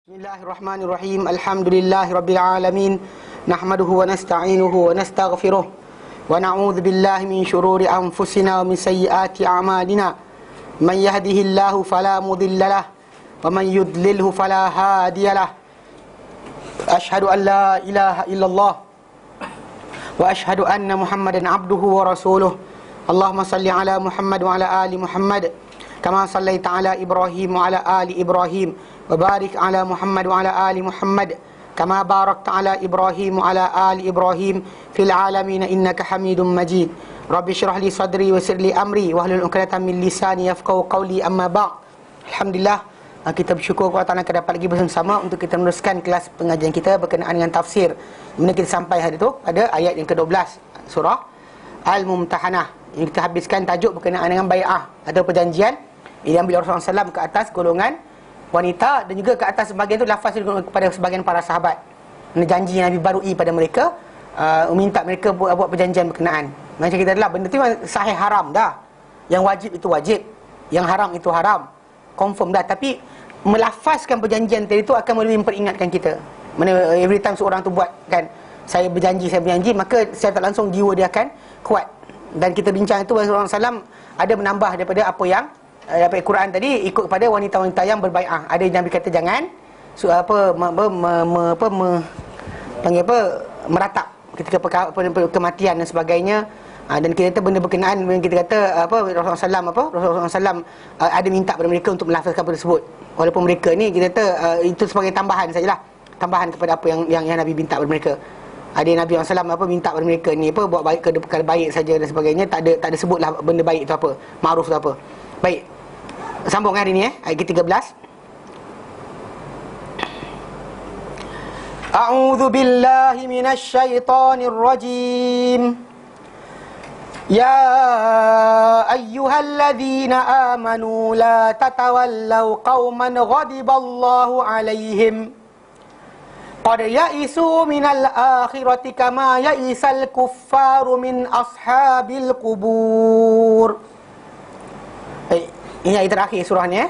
Bismillahirrahmanirrahim. Alhamdulillahirabbil alamin. Nahmaduhu wa nasta'inuhu wa nastaghfiruh. Wa na'udzu billahi min shururi anfusina wa min sayyiati a'malina. Man yahdihillahu fala mudhillalah wa man yudlilhu fala hadiyalah. Asyhadu an la ilaha illallah wa asyhadu anna Muhammadan abduhu wa rasuluh. Allahumma salli ala Muhammad wa ala ali Muhammad kama sallaita ala Ibrahim wa ala ali Ibrahim. وبارك على محمد وعلى آل محمد كما باركت على إبراهيم وعلى آل إبراهيم في العالمين إنك حميد مجيد رب اشرح لي صدري ويسر لي أمري واحلل عقدة من لساني يفقهوا قولي أما بعد. Alhamdulillah, kita bersyukur kepada Allah kerana dapat lagi bersama untuk kita meneruskan kelas pengajian kita berkenaan dengan tafsir. Mana kita sampai hari itu pada ayat yang ke-12 surah Al-Mumtahanah. Yang kita habiskan tajuk berkenaan dengan bai'ah atau perjanjian yang diambil Rasulullah SAW ke atas golongan wanita, dan juga ke atas sebahagian itu lafaz kepada sebahagian para sahabat. Janji Nabi barui pada mereka, minta mereka buat perjanjian berkenaan. Macam kita adalah benda tu sahih haram dah. Yang wajib itu wajib, yang haram itu haram. Confirm dah. Tapi melafazkan perjanjian tadi itu akan lebih memperingatkan kita. Mana every time seorang tu buat kan, saya berjanji, maka secara tak langsung jiwa dia akan kuat. Dan kita bincang itu Rasulullah SAW ada menambah daripada apa yang dapat Quran tadi, ikut kepada wanita-wanita yang berbai'ah. Ada yang Nabi kata jangan meratap ketika kematian dan sebagainya. Dan kita kata benda berkenaan, kita kata Rasulullah SAW ada minta kepada mereka untuk melafazkan benda tersebut. Walaupun mereka ni kita kata itu sebagai tambahan sajalah, tambahan kepada apa yang Nabi minta kepada mereka. Ada Nabi SAW minta kepada mereka ni buat baik ke baik saja dan sebagainya, tak ada sebutlah benda baik itu apa, ma'ruf itu apa. Baik, sambung hari ni ayat ke-13. A'udzu billahi minasy syaithanir rajim. Ya ayyuhalladzina amanu la tatawallaw qauman ghadiballahu 'alaihim qad ya'isu minal akhirati kama ya'isal kuffaru min ashabil qubur. Ini ayat terakhir surah ni.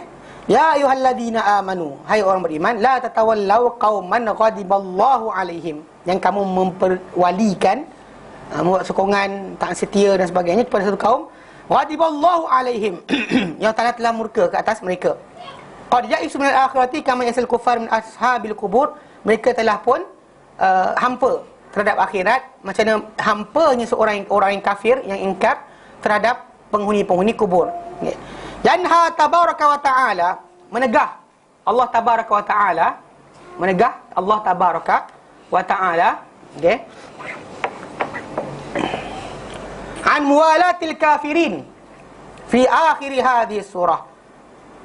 Ya ayyuhalladzina amanu, hai orang beriman, la tatawallau qauman ghadiballahu alaihim, yang kamu memperwalikan, membuat sokongan, tak setia dan sebagainya kepada satu kaum ghadiballahu alaihim yang telah murka ke atas mereka. Qad ya'isu minal akhirati kama yasil kuffar min ashabil qubur. Mereka telah pun hampa terhadap akhirat macam mana hampanya orang yang kafir yang ingkar terhadap penghuni-penghuni kubur. Yanha tabaraka wa ta'ala, menegah Allah tabaraka wa ta'ala, menegah Allah tabaraka wa ta'ala, okey, an muwalatil kafirin fi akhir hadhihi surah.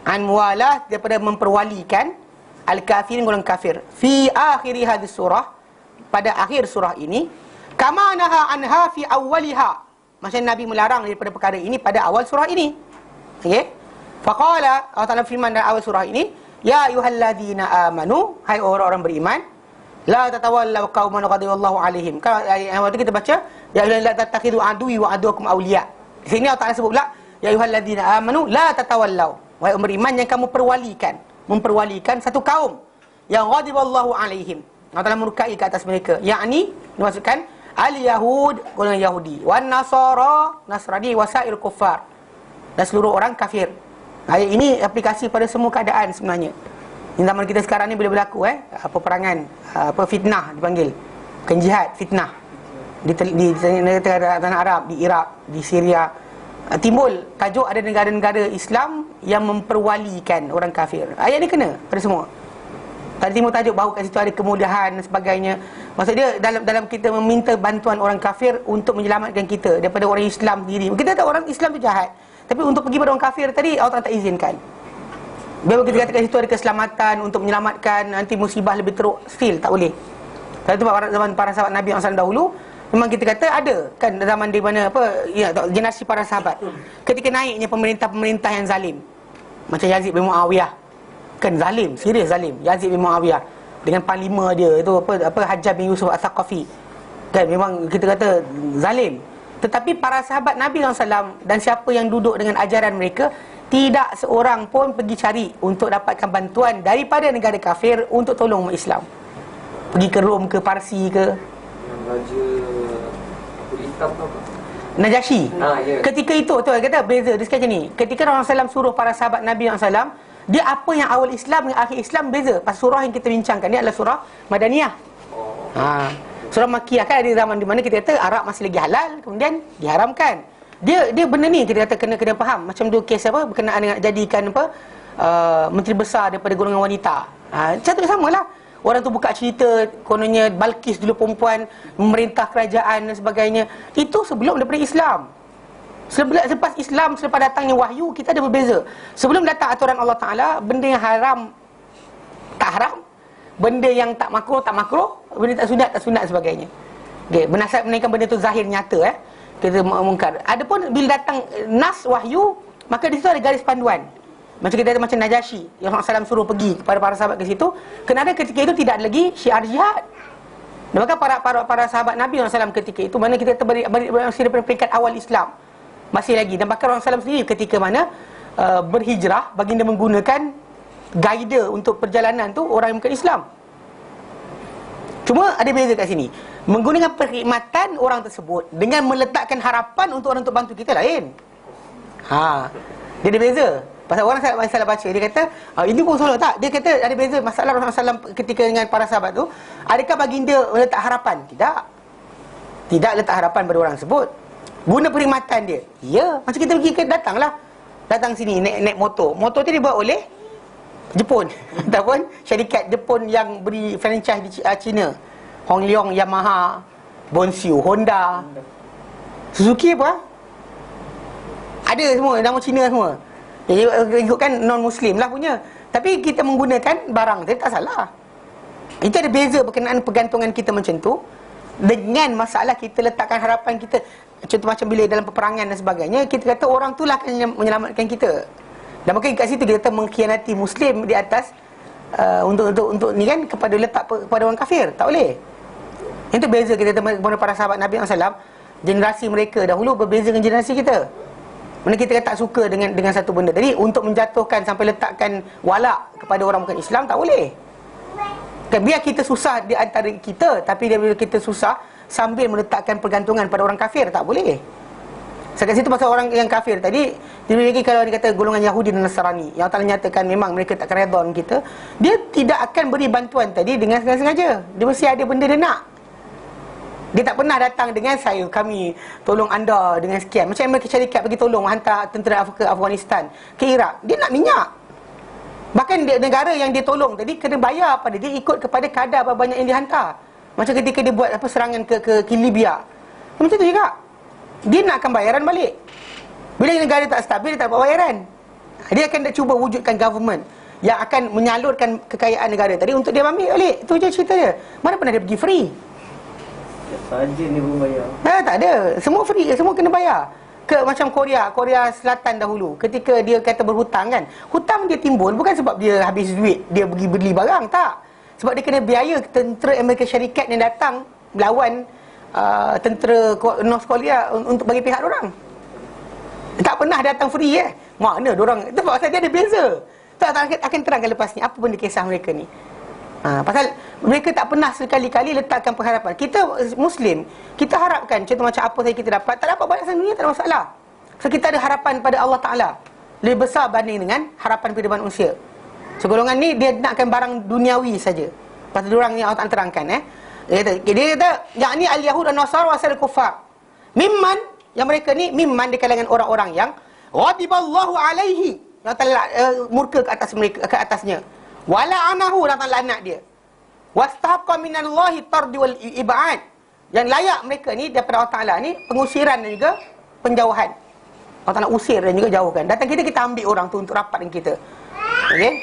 An muwalah, daripada memperwalikan al-kafirin, golongan kafir, fi akhir hadhihi surah, pada akhir surah ini, kama naha anha fi awwaliha, macam Nabi melarang daripada perkara ini pada awal surah ini. Okey. Faqala, Allah Ta'ala firman dalam awal surah ini, ya ayyuhalladzina amanu, hai orang-orang beriman, la tatawallaw qauman ghadiballahu alaihim. Kalau ayat itu kita baca, ya ayyuhalladzina la tattakhidhu aduwwi wa aduwwakum awliya. Di sini Allah Ta'ala sebut pula, ya ayyuhalladzina amanu la tatawallaw, wahai orang beriman yang kamu memperwalikan satu kaum yang ghadiballahu alaihim, Allah Ta'ala murkai ke atas mereka, yakni dimaksudkan al-yahud, golongan Yahudi, wan nasara, Nasrani, wasail kuffar, dan seluruh orang kafir. Ayat ini aplikasi pada semua keadaan sebenarnya. Di zaman kita sekarang ni boleh berlaku peperangan, fitnah dipanggil, bukan jihad, fitnah di tanah Arab, di Iraq, di Syria. Timbul tajuk ada negara-negara Islam yang memperwalikan orang kafir. Ayat ni kena pada semua. Tadi timbul tajuk bahawa kat situ ada kemudahan dan sebagainya. Maksud dia dalam kita meminta bantuan orang kafir untuk menyelamatkan kita daripada orang Islam sendiri. Kita tahu orang Islam tu jahat, tapi untuk pergi pada orang kafir tadi Allah tak izinkan. Bila kita katakan situ ada keselamatan untuk menyelamatkan, nanti musibah lebih teruk, still tak boleh. Kalau tu zaman para sahabat Nabi SAW dahulu, memang kita kata ada kan zaman di mana generasi para sahabat, ketika naiknya pemerintah yang zalim, macam Yazid bin Muawiyah, kan zalim, serius zalim. Yazid bin Muawiyah dengan panglima dia itu Hajjaj bin Yusuf Al-Thaqafi, kan memang kita kata zalim. Tetapi para sahabat Nabi SAW dan siapa yang duduk dengan ajaran mereka, tidak seorang pun pergi cari untuk dapatkan bantuan daripada negara kafir untuk tolong umat Islam. Pergi ke Rom ke Parsi ke yang raja kulit hitam tu apa? Najasyi. Ya. Ketika itu tu kata beza dia sekali ni. Ketika Rasulullah SAW suruh para sahabat Nabi SAW, dia apa yang awal Islam dengan akhir Islam beza. Pas surah yang kita bincangkan ni adalah surah Madaniyah. Surah Makkiyah kan ada zaman di mana kita kata Arab masih lagi halal, kemudian diharamkan. Dia benda ni kita kata kena faham. Macam tu kes apa berkenaan dengan jadikan apa menteri besar daripada golongan wanita. Contoh samalah. Orang tu buka cerita kononnya Balkis dulu perempuan memerintah kerajaan dan sebagainya. Itu sebelum daripada Islam. Selepas Islam, selepas datangnya wahyu, kita ada berbeza. Sebelum datang aturan Allah Ta'ala, benda yang haram tak haram, benda yang tak makruh benda tak sunat sebagainya. Okay, bernasab menaikkan benda tu zahir nyata kita mungkar. Adapun bila datang nas wahyu, maka di situ ada garis panduan. Macam kita ada macam Najasyi yang Rasulullah SAW suruh pergi kepada para sahabat ke situ, kerana ketika itu tidak ada lagi syiar jihad. Dan maka para sahabat Nabi SAW ketika itu, mana kita masih daripada peringkat awal Islam, masih lagi. Dan bahkan Rasulullah SAW sendiri ketika mana berhijrah, baginda menggunakan guide untuk perjalanan tu orang yang bukan Islam. Cuma ada beza kat sini. Menggunakan perkhidmatan orang tersebut dengan meletakkan harapan untuk orang untuk bantu kita lain. Dia ada beza. Pasal orang salah baca, dia kata ini pun salah tak? Dia kata ada beza masalah Rasulullah SAW ketika dengan para sahabat tu. Adakah baginda meletak harapan? Tidak letak harapan pada orang tersebut. Guna perkhidmatan dia. Ya, macam kita pergi datang sini naik motor. Motor tu dibuat oleh Jepun ataupun syarikat Jepun yang beri franchise di China. Hong Leong, Yamaha, Bonsiu, Honda, Suzuki apa? Ada semua nama Cina semua. Jadi ikutkan non-Muslim lah punya. Tapi kita menggunakan barang dia tak salah. Itu ada beza berkenaan pergantungan kita macam tu dengan masalah kita letakkan harapan kita. Contoh macam bila dalam peperangan dan sebagainya, kita kata orang tu lah akan menyelamatkan kita. Dan maka kat situ kita kata mengkhianati Muslim di atas untuk ni kan kepada letak kepada orang kafir. Tak boleh. Itu beza kita kepada para sahabat Nabi SAW. Generasi mereka dahulu berbeza dengan generasi kita. Mana kita tak suka dengan satu benda. Jadi untuk menjatuhkan sampai letakkan walak kepada orang bukan Islam, tak boleh. Kan, biar kita susah di antara kita, tapi bila kita susah sambil meletakkan pergantungan pada orang kafir, tak boleh. Sekat situ pasal orang yang kafir tadi, dia lagi kalau dia kata golongan Yahudi dan Nasrani yang telah nyatakan memang mereka tak redha dengan kita, dia tidak akan beri bantuan tadi dengan sengaja. Dia mesti ada benda dia nak. Dia tak pernah datang dengan kami tolong anda dengan sekian. Macam Amerika Syarikat pergi tolong hantar tentera Afghanistan ke Iraq. Dia nak minyak. Bahkan negara yang dia tolong tadi kena bayar pada dia ikut kepada kadar berapa banyak yang dihantar. Macam ketika dia buat serangan ke Libya. Macam tu juga. Dia nakkan bayaran balik. Bila negara tak stabil, dia tak dapat bayaran. Dia akan cuba wujudkan government yang akan menyalurkan kekayaan negara tadi untuk dia ambil balik. Itu je cerita dia. Mana pernah dia pergi free? Saja ni pun bayar. Tak ada. Semua free, semua kena bayar. Macam Korea Selatan dahulu, ketika dia kata berhutang kan, hutang dia timbul bukan sebab dia habis duit, dia pergi beli barang, tak. Sebab dia kena biaya tentera Amerika Syarikat yang datang melawan tentera North Korea untuk bagi pihak orang. Tak pernah datang free Mana diorang? Itu pasal dia ada beza. Tak akan terangkan lepas ni apa benda kisah mereka ni. Pasal mereka tak pernah sekali-kali letakkan pengharapan. Kita Muslim, kita harapkan contoh macam apa saja kita dapat. Tak dapat banyak sangat dunia, tak ada masalah. So kita ada harapan pada Allah Ta'ala lebih besar banding dengan harapan kehidupan manusia. So golongan ni dia nakkan barang duniawi saja. Pasal diorang ni Allah Ta'ala terangkan Dia kata yang ni al-Yahud dan Nasara wasal kufar. Mimman, yang mereka ni mimman di kalangan orang-orang yang ghadiballahu alaihi, yang telah murka ke atas mereka, ke atasnya. Wala'anahu, dan laknat dia. Wastahaqqa minallahi tardi wal ib'ad, yang layak mereka ni daripada Allah Ta'ala ni pengusiran dan juga penjauhan. Allah Ta'ala usir dan juga jauhkan. Datang kita ambil orang tu untuk rapat dengan kita. Okey.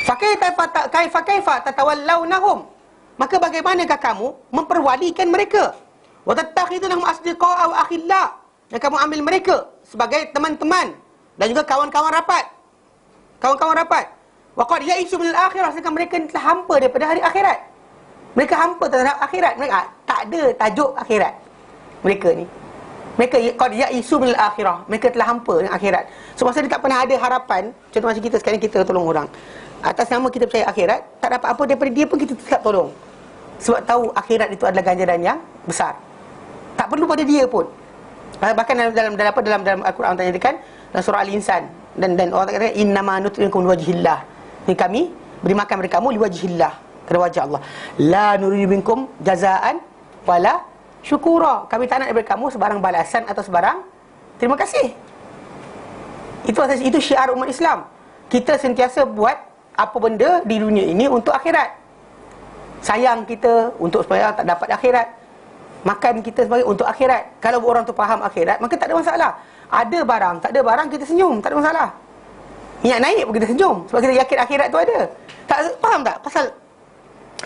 Fakaifa tatawallawnahum, maka bagaimanakah kamu memperwalikan mereka? Wa tattakhidunahum asdiqa'a wa akhilla, yang kamu ambil mereka sebagai teman-teman dan juga kawan-kawan rapat. Kawan-kawan rapat. Wa qad ya'isu minal akhirah, sedangkan mereka telah hampa daripada hari akhirat. Mereka hampa terhadap akhirat. Mereka tak ada tajuk akhirat mereka ni. Mereka qad ya'isu bil akhirah. Mereka telah hampa dengan akhirat. So masa dia tak pernah ada harapan, contoh macam kita sekarang kita tolong orang. Atas nama kita percaya akhirat, tak dapat apa daripada dia pun kita tetap tolong. Sebab tahu akhirat itu adalah ganjaran yang besar. Tak perlu pada dia pun. Bahkan dalam Al-Quran Allah nyatakan dalam surah Al-Insan dan Allah kata innama nut'imukum liwajhillah. Ini kami beri makan kepada kamu liwajhillah, kerana wajah Allah. La nuridu minkum jazaan wala syukura. Kami tak nak daripada kamu sebarang balasan atau sebarang terima kasih. Itu syiar umat Islam. Kita sentiasa buat apa benda di dunia ini untuk akhirat. Sayang kita untuk supaya tak dapat akhirat. Makan kita sebagai untuk akhirat. Kalau orang tu faham akhirat, maka tak ada masalah. Ada barang, tak ada barang, kita senyum, tak ada masalah. Minyak naik pun kita senyum, sebab kita yakin akhirat tu ada. Tak faham tak pasal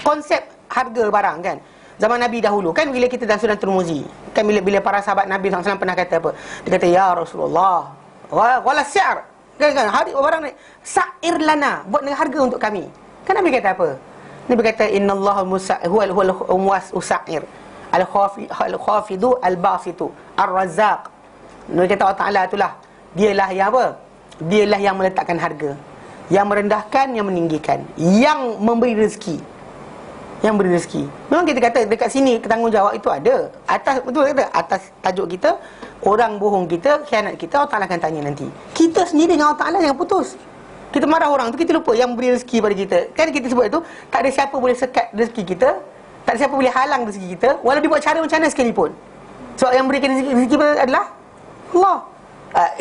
konsep harga barang kan? Zaman Nabi dahulu kan, bila kita dalam Sunan Tirmizi kan, bila para sahabat Nabi SAW pernah kata apa? Dia kata, ya Rasulullah, wala si'ar, kan hari barang naik, sa'ir lana, buat harga untuk kami. Kan Nabi kata apa? Nabi kata, innallaha huwal usa'ir al-khafidu al-basitu ar-razzaq. Nabi kata Allah Ta'ala itulah, dialah yang apa? Dialah yang meletakkan harga, yang merendahkan, yang meninggikan, yang memberi rezeki. Yang beri rezeki. Memang kita kata dekat sini tanggungjawab itu ada. Atas, betul kata, atas tajuk kita, orang bohong kita, khianat kita, Allah Ta'ala akan tanya nanti. Kita sendiri dengan Allah Ta'ala yang putus. Kita marah orang tu, kita lupa yang beri rezeki pada kita. Kan kita sebut itu, tak ada siapa boleh sekat rezeki kita, tak ada siapa boleh halang rezeki kita, walau dia buat cara macam mana sekalipun. Sebab yang berikan rezeki kita adalah Allah.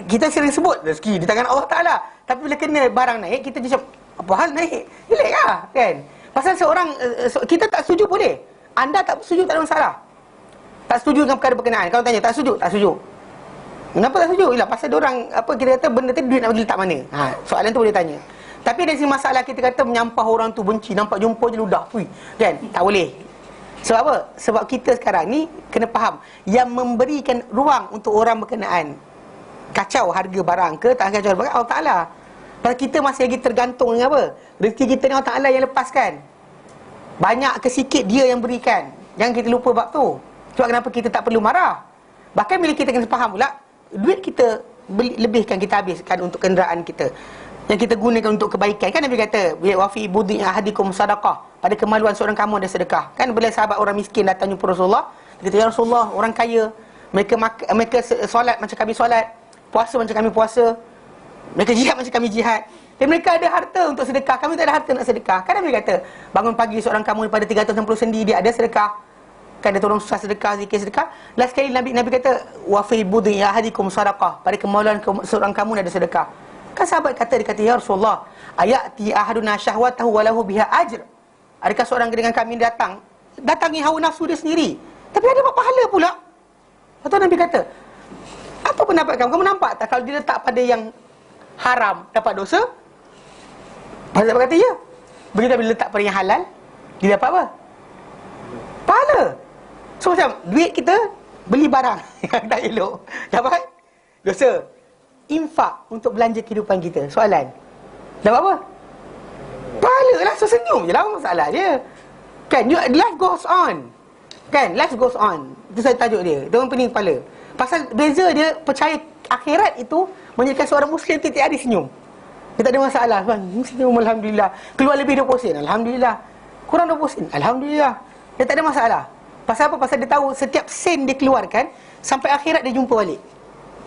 Kita sering sebut rezeki di tangan Allah Ta'ala, tapi bila kena barang naik, kita macam, apa hal naik? Relax lah kan. Pasal seorang, kita tak setuju boleh. Anda tak setuju, tak ada masalah. Tak setuju dengan perkara berkenaan. Kalau tanya, tak setuju? Tak setuju. Kenapa tak setuju? Ialah pasal diorang, apa kita kata, benda tu duit nak bagi letak mana? Soalan tu boleh tanya. Tapi dari sini masalah kita kata menyampah orang tu benci, nampak jumpa je ludah, fui, kan? Tak boleh. Sebab apa? Sebab kita sekarang ni kena faham, yang memberikan ruang untuk orang berkenaan kacau harga barang ke tak kacau barang, Allah Ta'ala. Pasal kita masih lagi tergantung dengan apa? Rezeki kita ni Allah Ta'ala yang lepaskan. Banyak ke sikit dia yang berikan. Jangan kita lupa bab tu. Sebab kenapa kita tak perlu marah. Bahkan bila kita kena faham pula, duit kita lebihkan, kita habiskan untuk kenderaan kita, yang kita gunakan untuk kebaikan. Kan Nabi kata, wa fi budi ahadikum sadaqah, pada kemaluan seorang kamu ada sedekah. Kan bila sahabat orang miskin datang jumpa Rasulullah, dia kata, ya Rasulullah, orang kaya mereka solat macam kami solat, puasa macam kami puasa, mereka jihad macam kami jihad, dan mereka ada harta untuk sedekah, kami tak ada harta nak sedekah. Kan Nabi kata, bangun pagi seorang kamu daripada 360 sendi, dia ada sedekah. Kan dia tolong susah sedekah, zikir sedekah. Last sekali Nabi kata, wa fi budi ahadikum sadaqah, pada kemaluan seorang kamu ada sedekah. Kan sahabat kata, dia kata, ya Rasulullah, ayati ahaduna syahwatahu walahu biha ajr. Adakah seorang dengan kami datangi hawa nafsu dia sendiri, tapi ada dapat pahala pula? Atau Nabi kata, apa pendapat kamu? Kamu nampak tak kalau dia letak pada yang haram dapat dosa? Sahabat kata, ya. Begitu bila letak pada yang halal, dia dapat apa? Pahala. So macam duit kita beli barang yang tak elok, dapat dosa. Infak untuk belanja kehidupan kita, soalan, dapat apa? Pahala lah. So senyum je lah, masalah dia. Kan, life goes on. Kan, life goes on. Itu saya tajuk dia, itu orang pening kepala. Pasal beza dia percaya akhirat itu menjadikan seorang Muslim tiap hari senyum. Dia tak ada masalah, bang, senyum, Alhamdulillah. Keluar lebih 20 sen, Alhamdulillah. Kurang 20 sen, Alhamdulillah. Dia tak ada masalah. Pasal apa? Pasal dia tahu setiap sen dia keluarkan, sampai akhirat dia jumpa balik.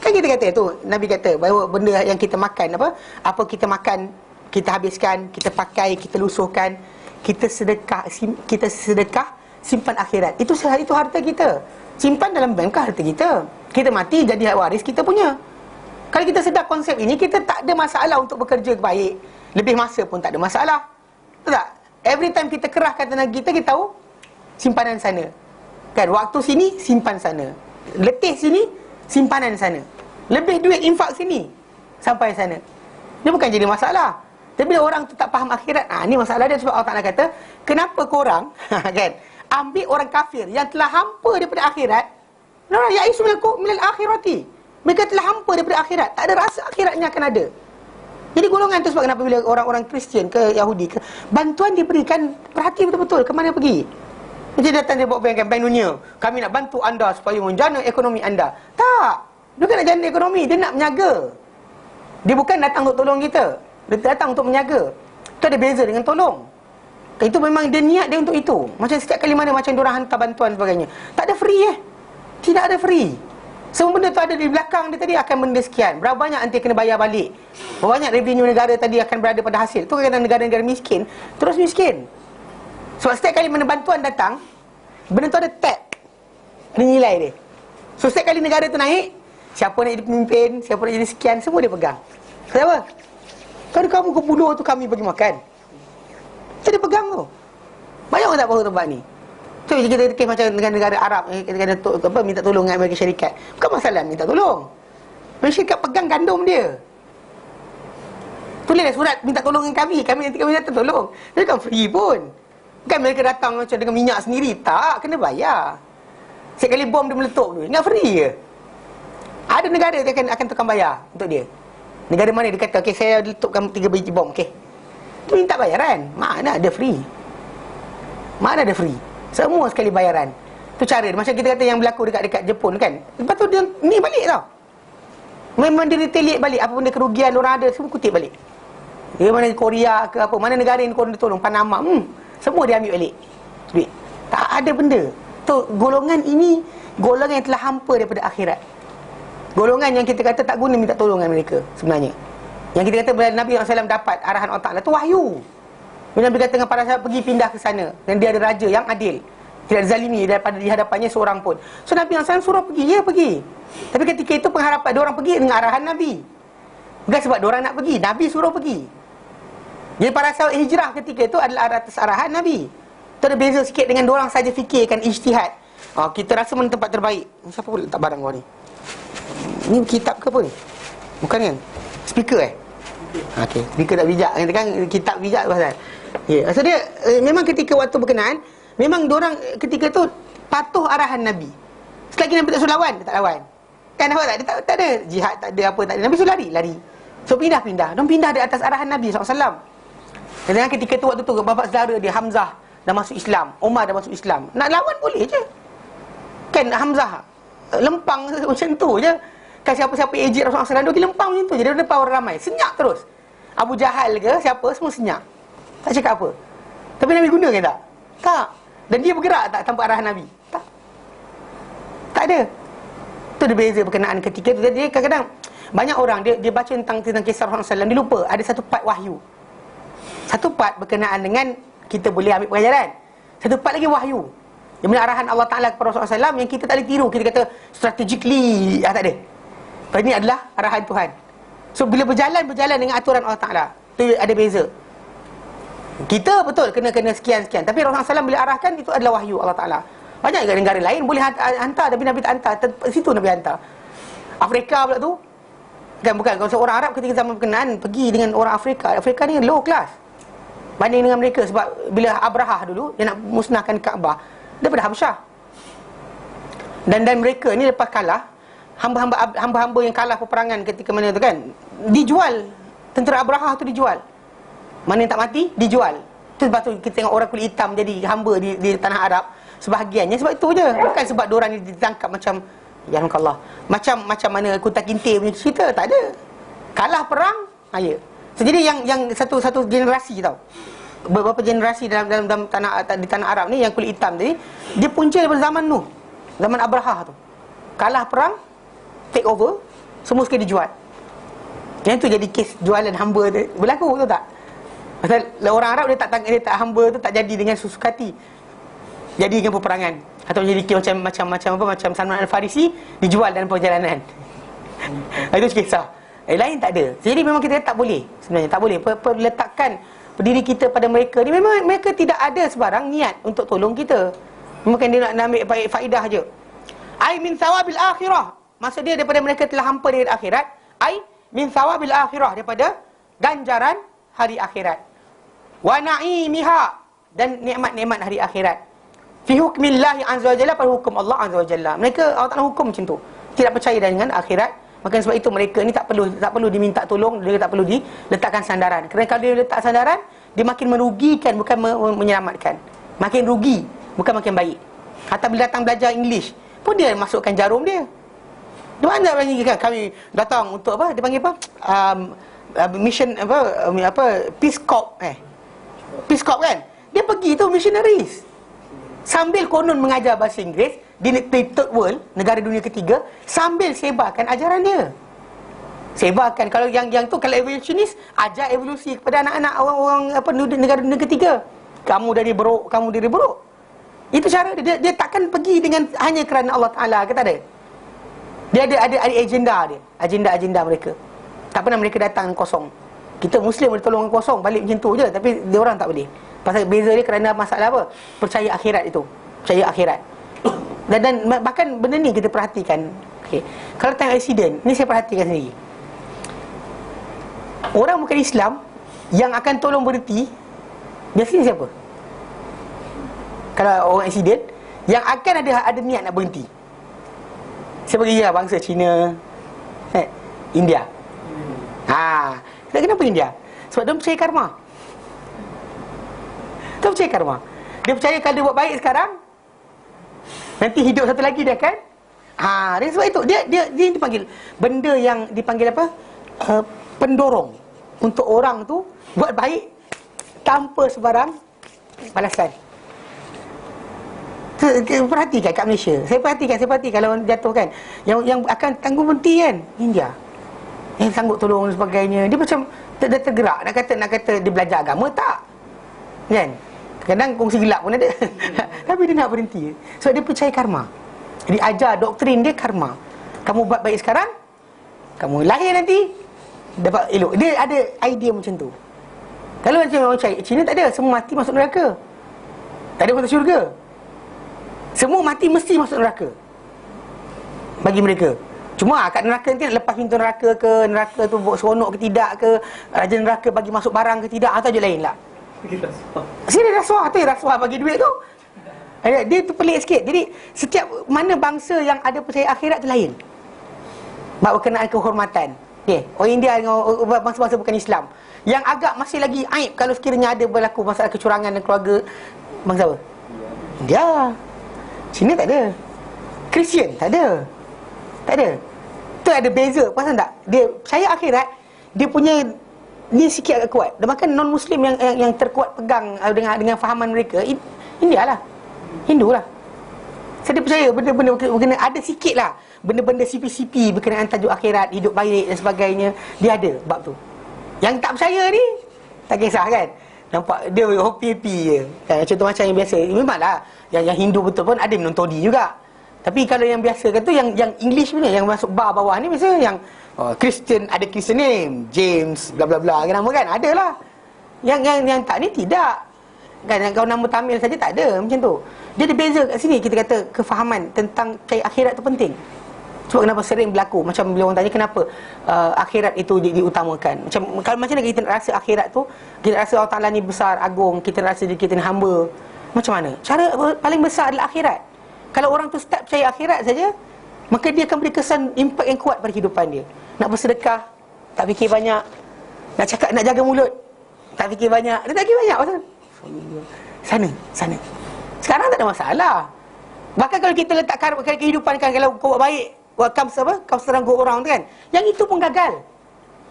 Kan kita kata tu, Nabi kata bahawa benda yang kita makan, apa kita makan, kita habiskan, kita pakai, kita lusuhkan, kita sedekah, simpan akhirat. Itu harta kita. Simpan dalam bank harta kita. Kita mati jadi hak waris kita punya. Kalau kita sedar konsep ini, kita tak ada masalah untuk bekerja baik. Lebih masa pun tak ada masalah. Betul tak? Every time kita kerahkan tenaga kita, kita tahu simpanan sana. Kan, waktu sini, simpan sana. Letih sini, simpanan sana. Lebih duit infak sini, sampai sana. Dia bukan jadi masalah. Tapi bila orang tu tak faham akhirat, ni masalah dia. Sebab Allah Ta'ala kata, kenapa korang kan, ambil orang kafir yang telah hampa daripada akhirat, ya'isu minal akhirati, mereka telah hampa daripada akhirat, tak ada rasa akhiratnya akan ada. Jadi golongan tu sebab kenapa bila orang-orang Kristian ke Yahudi ke, bantuan diberikan, perhati betul-betul ke mana pergi. Dia datang dia buat bank dunia, kami nak bantu anda supaya menjana ekonomi anda. Tak, dia bukan nak jana ekonomi, dia nak menjaga. Dia bukan datang untuk tolong kita, dia datang untuk menjaga. Itu ada beza dengan tolong. Itu memang dia niat dia untuk itu. Macam setiap kali mana macam diorang hantar bantuan sebagainya, tak ada free tidak ada free. Semua benda tu ada di belakang dia tadi akan benda sekian. Berapa banyak nanti kena bayar balik, berapa banyak revenue negara tadi akan berada pada hasil. Tu kadang negara-negara miskin terus miskin. Sebab setiap kali mana bantuan datang, benda tu ada tag, ada nilai dia. So setiap kali negara tu naik, siapa nak jadi pemimpin, siapa nak jadi sekian, semua dia pegang. Kenapa? Kalau kamu ke pulau tu kami bagi makan, itu dia pegang tu. Banyak orang tak tahu tempat ni. Tu kita kes macam negara-negara Arab, kita minta tolong dengan Amerika Syarikat. Bukan masalah minta tolong, Amerika Syarikat pegang gandum dia. Tulislah surat minta tolong dengan kami nanti kami datang tolong. Dia kan free pun. Bukan mereka datang macam dengan minyak sendiri. Tak, kena bayar. Sekali bom dia meletup tu, ingat free je. Ada negara dia akan tukang bayar untuk dia. Negara mana dia kata, okey saya letupkan 3 biji bom, okey. Dia minta bayaran. Mana ada free? Mana ada free? Semua sekali bayaran. Tu cara dia. Macam kita kata yang berlaku dekat Jepun kan. Lepas tu dia ni balik tau. Memang dia retaliate balik. Apa benda kerugian orang ada, semua kutip balik. Dia mana Korea ke apa, mana negara yang korang tolong, Panama, semua dia ambil balik duit. Tak ada benda. Tu golongan ini, golongan yang telah hampa daripada akhirat. Golongan yang kita kata tak guna minta tolong dengan mereka sebenarnya. Yang kita kata bila Nabi SAW dapat arahan Allah Ta'ala, tu wahyu. Bila Nabi kata dengan para sahabat, pergi pindah ke sana, dan dia ada raja yang adil, tidak zalimi daripada di hadapannya seorang pun. So Nabi SAW suruh pergi, ya pergi. Tapi ketika itu pengharapan diorang pergi dengan arahan Nabi, bukan sebab diorang nak pergi, Nabi suruh pergi. Jadi para sahabat hijrah ketika itu adalah atas arahan Nabi. Itu ada beza sikit dengan diorang saja fikirkan ijtihad. Kita rasa mana tempat terbaik. Siapa boleh letak barang kau ni? Ni kitab ke apa ni? Bukan kan? Speaker okey, speaker tak bijak. Kan kitab bijak pasal. So dia memang ketika waktu berkenaan, memang diorang ketika tu patuh arahan Nabi. Selagi Nabi tak suruh lawan, dia tak lawan. Kan nampak tak? Dia tak ada jihad, tak ada apa, tak ada. Nabi suruh lari. So pindah-pindah. Diorang pindah di atas arahan Nabi SAW. Dan ketika tu waktu tu bapa saudara dia Hamzah dah masuk Islam, Umar dah masuk Islam. Nak lawan boleh je. Kan Hamzah lempang macam tu je. Kan siapa-siapa ejek Rasulullah SAW dia lempang macam tu je. Dia depan orang ramai, senyap terus. Abu Jahal ke siapa, semua senyap. Tak cakap apa. Tapi Nabi guna ke tak? Tak. Dan dia bergerak tak tanpa arahan Nabi? Tak. Tak ada. Itu dia beza berkenaan ketika tu. Jadi kadang-kadang banyak orang dia baca tentang kisah Rasulullah SAW, dia lupa ada satu part wahyu. Satu part berkenaan dengan kita boleh ambil pengajaran. Satu part lagi wahyu, yang mana arahan Allah Ta'ala kepada Rasulullah SAW yang kita tak boleh tiru. Kita kata strategically, tak ada. Ini adalah arahan Tuhan. So bila berjalan dengan aturan Allah Ta'ala, itu ada beza. Kita betul kena sekian-sekian, tapi Rasulullah SAW bila arahkan, itu adalah wahyu Allah Ta'ala. Banyak negara lain boleh hantar, tapi Nabi tak hantar. Situ Nabi hantar. Afrika pula tu kan, bukan. Kalau seorang Arab ketika zaman berkenaan pergi dengan orang Afrika ni low class banding dengan mereka. Sebab bila Abrahah dulu dia nak musnahkan Kaabah daripada Habsyah, dan mereka ni lepas kalah, hamba-hamba yang kalah peperangan ketika mana tu kan, dijual. Tentera Abrahah tu dijual. Mana yang tak mati dijual. Itu sebab tu kita tengok orang kulit hitam jadi hamba di tanah Arab sebahagiannya sebab itu je. Bukan sebab diorang ni ditangkap macam ya Allah, macam mana Kunta Kinte punya cerita. Tak ada. Kalah perang, ya. So, jadi yang satu generasi tau, beberapa generasi dalam di tanah Arab ni yang kulit hitam tadi, dia punca daripada zaman Nuh, zaman Abrahah tu. Kalah perang, take over, semua sekali dijual. Yang tu jadi kes jualan hamba tu berlaku, betul tak? Pasal orang Arab dia tak hamba tu tak jadi dengan susukati, jadi dengan peperangan, atau jadi macam Salman Al-Farisi dijual dalam perjalanan. Itu kisah. Lain tak ada. Jadi memang kita tak boleh, sebenarnya tak boleh letakkan diri kita pada mereka ni. Memang mereka tidak ada sebarang niat untuk tolong kita. Mungkin dia nak ambil faedah je. Ai min thawabil akhirah, maksud dia daripada mereka telah hampa di akhirat. Ai min thawabil akhirah, daripada ganjaran hari akhirat. Wa na'imiha, dan nikmat-nikmat hari akhirat. Fi hukmillahi azza wa jalla, pada hukum Allah azza wa jalla. Mereka Allah Ta'ala hukum macam tu, tidak percaya dengan akhirat. Maka sebab itu mereka ni tak perlu diminta tolong, dia tak perlu diletakkan sandaran. Kerana kalau dia letak sandaran, dia makin merugikan, bukan menyelamatkan. Makin rugi. bukan makin baik. Hatta bila datang belajar English pun dia masukkan jarum dia. Dia mana lagi kan kami datang untuk apa? Dia panggil apa? Mission Peace Corps Peace Corps kan. Dia pergi tu missionaries. Sambil konon mengajar bahasa Inggeris di third world, negara dunia ketiga, sambil sebarkan ajaran dia. Sebarkan. Kalau yang tu, kalau evolutionist, ajar evolusi kepada anak-anak orang-orang negara dunia ketiga. Kamu dari buruk, kamu dari buruk. Itu cara dia. Dia takkan pergi dengan hanya kerana Allah Ta'ala, kata dia. Dia ada agenda dia, agenda mereka. Tak pernah mereka datang kosong. Kita Muslim boleh tolong kosong, balik macam tu je. Tapi dia orang tak boleh. Pasal beza dia kerana masalah apa? Percaya akhirat itu. Percaya akhirat. Dan bahkan benda ni kita perhatikan. Okay. Kalau tengok accident, ni saya perhatikan sendiri. Orang bukan Islam yang akan tolong berhenti, biasanya siapa? Kalau orang accident yang akan ada niat nak berhenti, siapa kira bangsa Cina, India. Kenapa India? Sebab dia percaya karma. Dia percaya karma. Dia percaya kalau dia buat baik sekarang, nanti hidup satu lagi dia kan. Dia sebab itu dia dipanggil benda yang dipanggil apa? Pendorong untuk orang tu buat baik tanpa sebarang balasan. Perhatikan kat Malaysia. Saya perhatikan kalau jatuh kan, yang akan tanggung berhenti kan, India. Yang sanggup tolong dan sebagainya. Dia macam dia tergerak nak kata dia belajar agama tak. Kan? Kadang kongsi gelap pun ada. Tapi dia nak berhenti sebab dia percaya karma. Dia ajar doktrin dia karma. Kamu buat baik sekarang, kamu lahir nanti dapat elok. Dia ada idea macam tu. Kalau macam orang Cina tak ada, semua mati masuk neraka. Tak ada masuk syurga. Semua mati mesti masuk neraka bagi mereka. Cuma kat neraka nanti nak lepas pintu neraka ke, neraka tu seronok ke tidak ke, raja neraka bagi masuk barang ke tidak, atau je lain lah. Sini rasuah tu, rasuah bagi duit tu. Dia tu pelik sikit. Jadi setiap mana bangsa yang ada percaya akhirat tu lain. Bab berkenaan kehormatan. Orang India dengan bangsa-bangsa bukan Islam, yang agak masih lagi aib kalau sekiranya ada berlaku masalah kecurangan dan keluarga. Bangsa apa? India. Cina tak ada. Kristian tak ada. Tak ada. Tu ada beza. Pasal tak? Dia percaya akhirat, dia punya ni sikit agak kuat. Dan bahkan non-Muslim yang terkuat pegang dengan fahaman mereka, India lah, Hindu lah. Saya percaya benda-benda berkenaan, ada sikit lah benda-benda CP-CP berkenaan tajuk akhirat, hidup baik dan sebagainya. Dia ada bab tu. Yang tak percaya ni tak kisah kan, nampak dia happy-happy je kan? Contoh macam yang biasa. Memanglah yang Hindu betul pun ada minum toddy juga. Tapi kalau yang biasa kan tu, yang English punya, yang masuk bar bawah ni, biasanya yang Christian, ada Christian name, James bla bla bla nama kan, ada lah. Yang tak ni tidak kan, kalau nama Tamil saja tak ada macam tu. Jadi beza kat sini kita kata kefahaman tentang percaya akhirat tu penting. Sebab kenapa sering berlaku, macam bila orang tanya kenapa akhirat itu diutamakan. Macam mana kita nak rasa akhirat tu, kita rasa Allah Ta'ala ni besar, agung, kita rasa diri kita ni hamba. Macam mana? Cara paling besar adalah akhirat. Kalau orang tu start percaya akhirat saja, maka dia akan beri kesan impak yang kuat pada kehidupan dia. Nak bersedekah, tak fikir banyak. Nak cakap, nak jaga mulut, tak fikir banyak. Dia tak fikir banyak. Sana. Sekarang tak ada masalah. Bahkan kalau kita letak kehidupan kan, kalau kau buat baik, kau serang orang tu kan, yang itu pun gagal.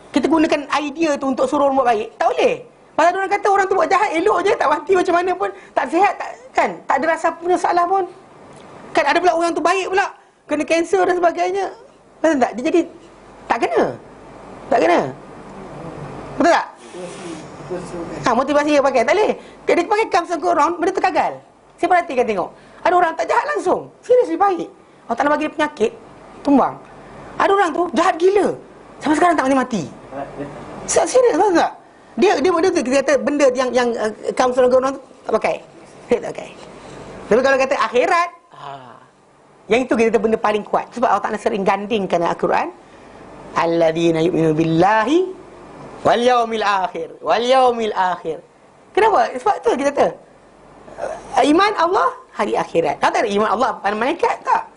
Kita gunakan idea tu untuk suruh orang buat baik, tak boleh. Pasal orang kata orang tu buat jahat, elok je, tak mati macam mana pun, tak sihat, kan? Tak ada rasa punya salah pun. Kan ada pula orang tu baik pula, kena kanser dan sebagainya. Betul tak? Dia jadi tak kena. Betul tak? Motivasi dia pakai, tak boleh. Dia pakai come circle around, benda tu gagal. Saya perhatikan tengok, ada orang tak jahat langsung, seriously baik, Allah Ta'ala bagi dia penyakit, tumbang. Ada orang tu jahat gila, sampai sekarang tak mati. Serius, tahu tak? Dia tu kita kata benda yang come circle around tu tak pakai. Dia tak pakai. Tapi kalau kata akhirat, yang itu kita kata benda paling kuat. Sebab Allah Ta'ala sering gandingkan Al-Quran, alladzina yu'minu billahi wal yaumil akhir. Kenapa? Sebab tu kita kata iman Allah, hari akhirat. Tak ada iman Allah pada malaikat, tak.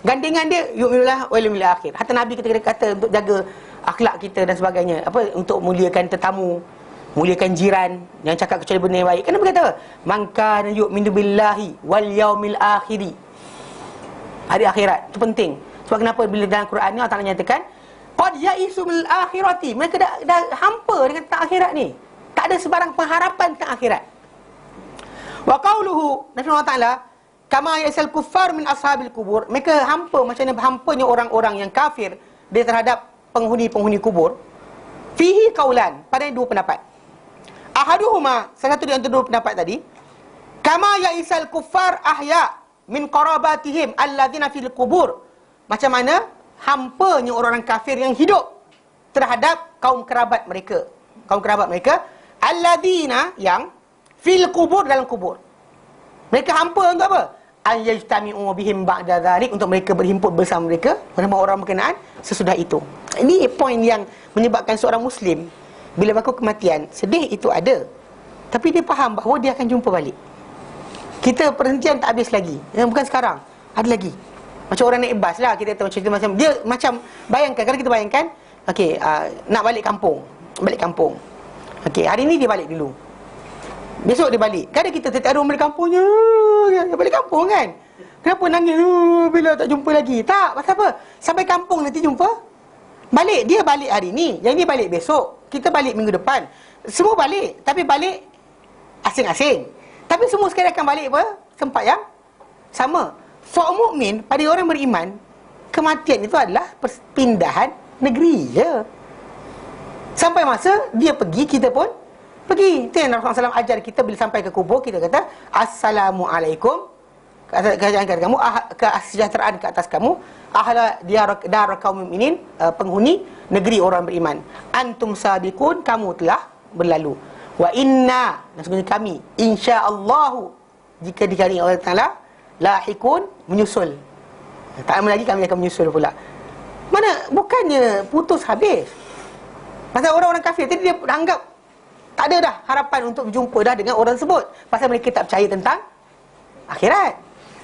Gandingan dia yu'minullah wal yaumil akhir. Hatta Nabi kita kata untuk jaga akhlak kita dan sebagainya, untuk muliakan tetamu, muliakan jiran, yang cakap kecuali benda yang baik. Kenapa kata man kana yu'minu billahi wal yaumil akhir, hari akhirat. Itu penting. Sebab kenapa bila dalam Quran ni Allah Ta'ala nyatakan qad ya'isu bil akhirati, mereka dah hampa dengan tentang akhirat ni, tak ada sebarang pengharapan tentang akhirat. Wa qauluhu, Nabi Allah Ta'ala kama yasal kuffar min ashabil kubur, mereka hampa macam mana hampanya orang-orang yang kafir dia terhadap penghuni-penghuni kubur. Fihi qaulan, pada dua pendapat. Ahaduhuma, salah satu di antara dua pendapat tadi, kama ya'isal kuffar ahya min qarabatihim alladzina fil qubur, macam mana hampanya orang-orang kafir yang hidup terhadap kaum kerabat mereka. Kaum kerabat mereka alladzina, yang fil qubur, dalam kubur. Mereka hampa untuk apa? An yajtami'u bihim ba'da dzalik, untuk mereka berhimpun bersama mereka bersama orang berkenaan sesudah itu. Ini poin yang menyebabkan seorang Muslim bila berlaku kematian, sedih itu ada, tapi dia faham bahawa dia akan jumpa balik. Kita perhentian tak habis lagi. Yang bukan sekarang, ada lagi. Macam orang naik bas lah, kita tahu cerita macam dia, macam bayangkan, kalau kita bayangkan, okey, nak balik kampung. Okey, hari ni dia balik dulu, besok dia balik. Kadang kita tertarik balik kampungnya, dia balik kampung kan. Kenapa nangis bila tak jumpa lagi? Tak, pasal apa? Sampai kampung nanti jumpa balik. Dia balik hari ni, yang ni balik besok, kita balik minggu depan. Semua balik, tapi balik asing-asing. Tapi semua sekali akan balik apa? Tempat yang sama. For mukmin, pada orang beriman, kematian itu adalah perpindahan negeri je. Sampai masa dia pergi, kita pun pergi. Itu yang Rasulullah SAW ajar kita bila sampai ke kubur, kita kata Assalamualaikum, kata kamu, kesejahteraan ke atas kamu, ahla dar kaum mukminin, penghuni negeri orang beriman. Antum sabiqun, kamu telah berlalu. Wa inna, maksudnya kami, insya-Allah, jika dikali Allah Taala, lahikun, menyusul. Tak lama lagi kami akan menyusul pula. Mana bukannya putus habis. Pasal orang-orang kafir tadi dia anggap tak ada dah harapan untuk berjumpa dah dengan orang tersebut, pasal mereka tak percaya tentang akhirat.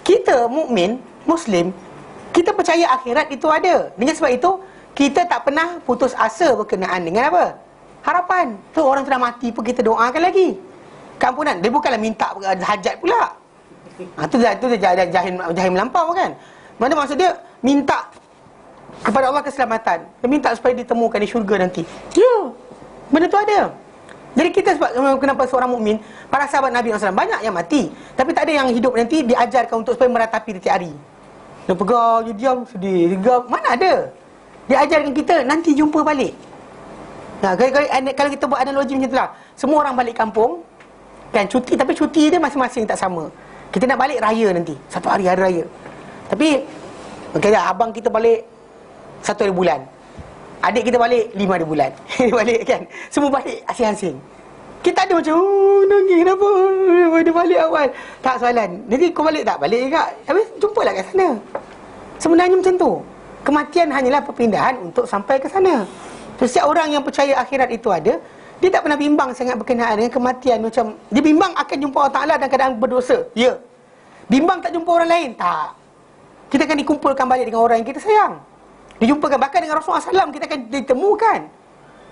Kita mukmin, Muslim, kita percaya akhirat itu ada. Dengan sebab itu, kita tak pernah putus asa berkenaan dengan apa? Harapan. Tu orang sudah mati pun kita doakan lagi keampunan. Dia bukanlah minta hajat pula. Itu dah jahil melampau kan. Mana maksud dia minta kepada Allah keselamatan. Dia minta supaya ditemukan di syurga nanti. Ya, benda tu ada. Jadi kita sebab kenapa seorang mukmin, para sahabat Nabi SAW banyak yang mati, tapi tak ada yang hidup nanti diajarkan untuk supaya meratapi di tiap hari. Dia pegang, dia diam, sedih, dia mana ada. Dia ajarkan kita nanti jumpa balik. Nah, kalau kita buat analogi macam itulah, semua orang balik kampung kan cuti, tapi cuti dia masing-masing tak sama. Kita nak balik raya nanti, satu hari raya. Tapi kira abang kita balik 1 hari bulan, adik kita balik 5 hari bulan. Dia balik kan, semua balik asing-asing. Kita ada macam nangis kenapa dia balik awal. Tak soalan, nanti kau balik tak? Balik juga. Habis jumpalah kat sana. Sebenarnya macam tu. Kematian hanyalah perpindahan untuk sampai ke sana. Setiap orang yang percaya akhirat itu ada, dia tak pernah bimbang sangat berkenaan dengan kematian. Macam dia bimbang akan jumpa Allah Ta'ala dalam keadaan berdosa. Ya. Bimbang tak jumpa orang lain? Tak. Kita akan dikumpulkan balik dengan orang yang kita sayang. Dijumpakan, bahkan dengan Rasulullah SAW kita akan ditemukan.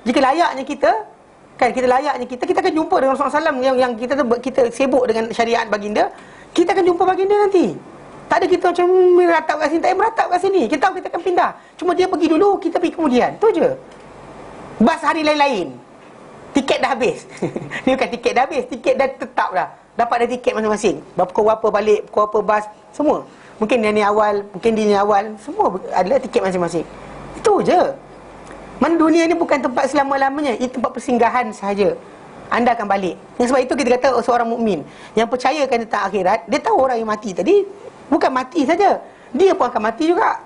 Jika layaknya kita, kan kita layaknya kita akan jumpa dengan Rasulullah SAW yang kita sibuk dengan syariat baginda. Kita akan jumpa baginda nanti. Tak ada kita macam meratap kat sini, tak payah meratap kat sini. Kita tahu kita akan pindah. Cuma dia pergi dulu, kita pergi kemudian. Tu je. Bas hari lain-lain, tiket dah habis. Ni bukan tiket dah habis, tiket dah tetap dah. Dapat dah tiket masing-masing. Pukul berapa balik, pukul berapa bas, semua. Mungkin dia ni awal, mungkin dia ni awal, semua adalah tiket masing-masing. Itu je. Mana dunia ni bukan tempat selama-lamanya, ia tempat persinggahan sahaja. Anda akan balik. Yang sebab itu kita kata seorang mukmin yang percayakan tentang akhirat, dia tahu orang yang mati tadi bukan mati saja, dia pun akan mati juga.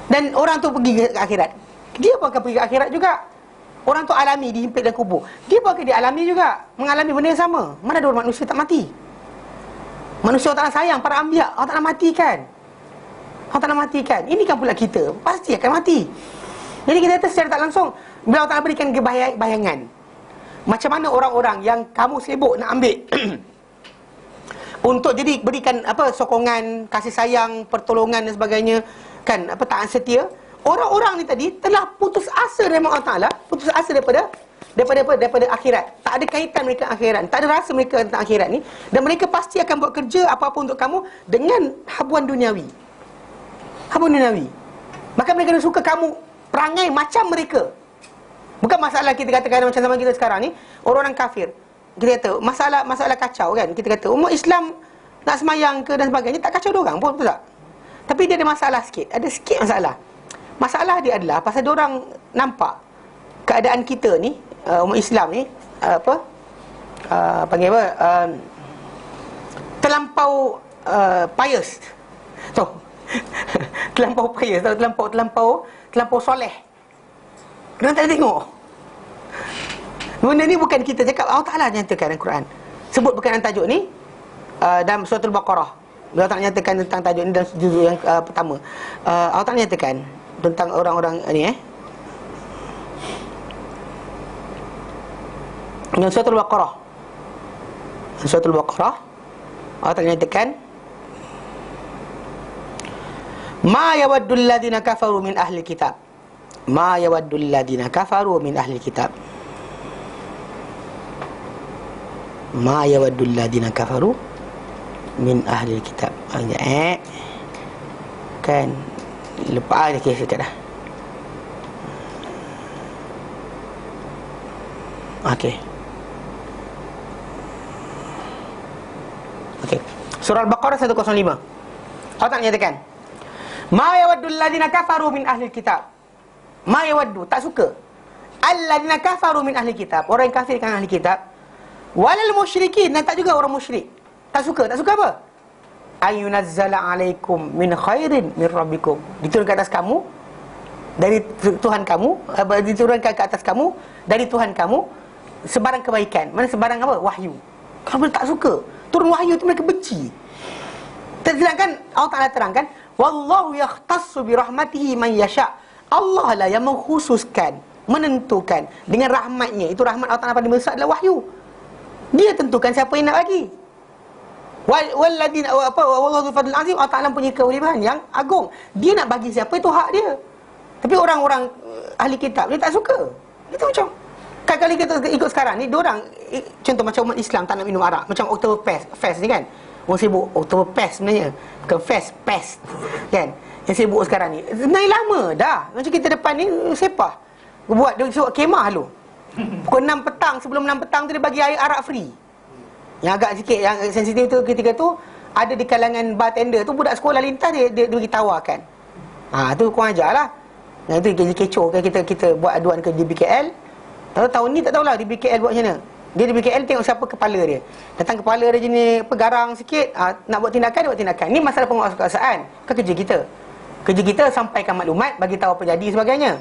Dan orang tu pergi ke akhirat, dia pun akan pergi ke akhirat juga. Orang tu alami dihimpit dalam kubur, dia pun akan dialami juga, mengalami benda yang sama. Mana ada orang manusia tak mati? Manusia Allah Ta'ala sayang, para anbiya Allah Ta'ala matikan. Allah Ta'ala matikan. Ini kan pula kita, pasti akan mati. Jadi kita kata secara tak langsung, bila Allah Ta'ala berikan bayangan, macam mana orang-orang yang kamu sibuk nak ambil untuk jadi berikan apa sokongan, kasih sayang, pertolongan dan sebagainya, kan, apa taat setia. Orang-orang ni tadi telah putus asa dari Allah Ta'ala, putus asa daripada daripada akhirat. Tak ada kaitan mereka akhirat, tak ada rasa mereka tentang akhirat ni, dan mereka pasti akan buat kerja apa-apa untuk kamu dengan habuan duniawi. Habuan duniawi. Maka mereka suka kamu perangai macam mereka. Bukan masalah kita katakan macam zaman kita sekarang ni, orang kafir, kita kata masalah kacau kan. Kita kata umat Islam nak semayang ke dan sebagainya, tak kacau diorang pun, betul tak? Tapi dia ada masalah sikit. Ada sikit masalah. Masalah dia adalah pasal diorang nampak keadaan kita ni, umat Islam ni, panggil apa, terlampau pious. So, terlampau pious, terlampau soleh. Kena tak tengok. Benda ni bukan kita cakap, Allah Ta'ala nyatakan dalam Quran. Sebut berkenaan tajuk ni dalam surah Al-Baqarah. Allah Ta'ala nyatakan tentang tajuk ni dalam juzuk yang pertama. Allah Ta'ala nyatakan tentang orang-orang ni dalam surah Al-Baqarah. Surah Al-Baqarah Allah Ta'ala nyatakan, ma yawaddul ladina kafaru min ahli kitab. Ma yawaddul ladina kafaru min ahli kitab. Ma yawaddul ladina kafaru min ahli kitab. Kan lepas ni kes dekat dah. Okey. Surah Al-Baqarah 105. Allah tak nyatakan, ma yawaddul ladina kafaru min ahli kitab. Ma yawaddu, tak suka. Alladina kafaru min ahli kitab, orang yang kafir kan ahli kitab. Walal musyrikin, dan tak juga orang musyrik. Tak suka apa? Ayunazzala alaikum min khairin min rabbikum. Diturunkan atas kamu dari Tuhan kamu, diturunkan ke atas kamu dari Tuhan kamu sebarang kebaikan. Mana sebarang apa? Wahyu. Kalau mereka tak suka, turun wahyu tu mereka benci. Sedangkan Allah Ta'ala terangkan, wallahu yakhtassu bi rahmatihi man yasha. Allah lah yang mengkhususkan, menentukan dengan rahmatnya. Itu rahmat Allah Ta'ala pada besar adalah wahyu. Dia tentukan siapa yang nak bagi. Walladina wallahu dzul fadlil azim. Allah Ta'ala punya kelebihan yang agung. Dia nak bagi siapa, itu hak dia. Tapi orang-orang ahli kitab dia tak suka. Itu macam kalau kita ikut sekarang ni, diorang contoh macam umat Islam tak nak minum arak, macam Oktoberfest ni kan. Orang sibuk Oktoberfest sebenarnya, bukan pest kan. Yang sibuk sekarang ni sebenarnya lama dah. Macam kita depan ni sepah buat, dia suruh kemah dulu. Pukul 6 petang, sebelum 6 petang tu dia bagi air arak free. Yang agak sikit, yang sensitif tu ketika tu, ada di kalangan bartender tu, budak sekolah lintas dia bagi tawarkan. Tu kurang ajar lah. Yang tu kecoh kan, kita buat aduan ke DBKL. Tahun ni tak tahulah DBKL buat macam mana. Dia DBKL tengok siapa kepala dia. Datang kepala dia jenis pegarang sikit, nak buat tindakan, dia buat tindakan. Ni masalah penguasaan. Bukan kerja kita. Kerja kita sampaikan maklumat, bagi tahu apa jadi sebagainya.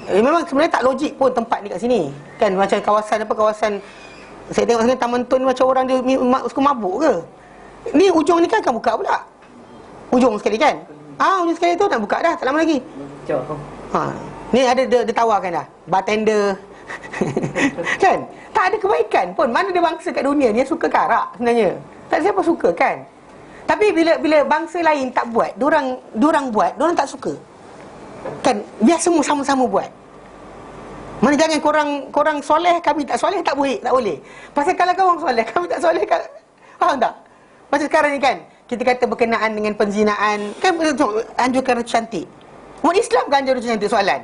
Memang sebenarnya tak logik pun tempat ni kat sini. Kan macam kawasan saya tengok sekarang Taman Tun macam orang dia suka mabuk ke. Ni ujung ni kan akan buka pula. Ujung sekali kan. Ujung sekali tu nak buka dah, tak lama lagi. Ni ada dia tawarkan dah. Bartender. Kan? Tak ada kebaikan pun. Mana ada bangsa kat dunia ni yang suka karak sebenarnya. Tak ada siapa suka kan. Tapi bila bangsa lain tak buat, diorang buat, diorang tak suka. Kan biar semua sama-sama buat. Mana jangan korang soleh, kami tak soleh, tak boleh. Pasal kalau korang soleh, kami tak soleh, faham tak? Macam sekarang ni kan, kita kata berkenaan dengan penzinaan, kan anjurkan cantik. Umat Islam kan anjurkan cantik, soalan.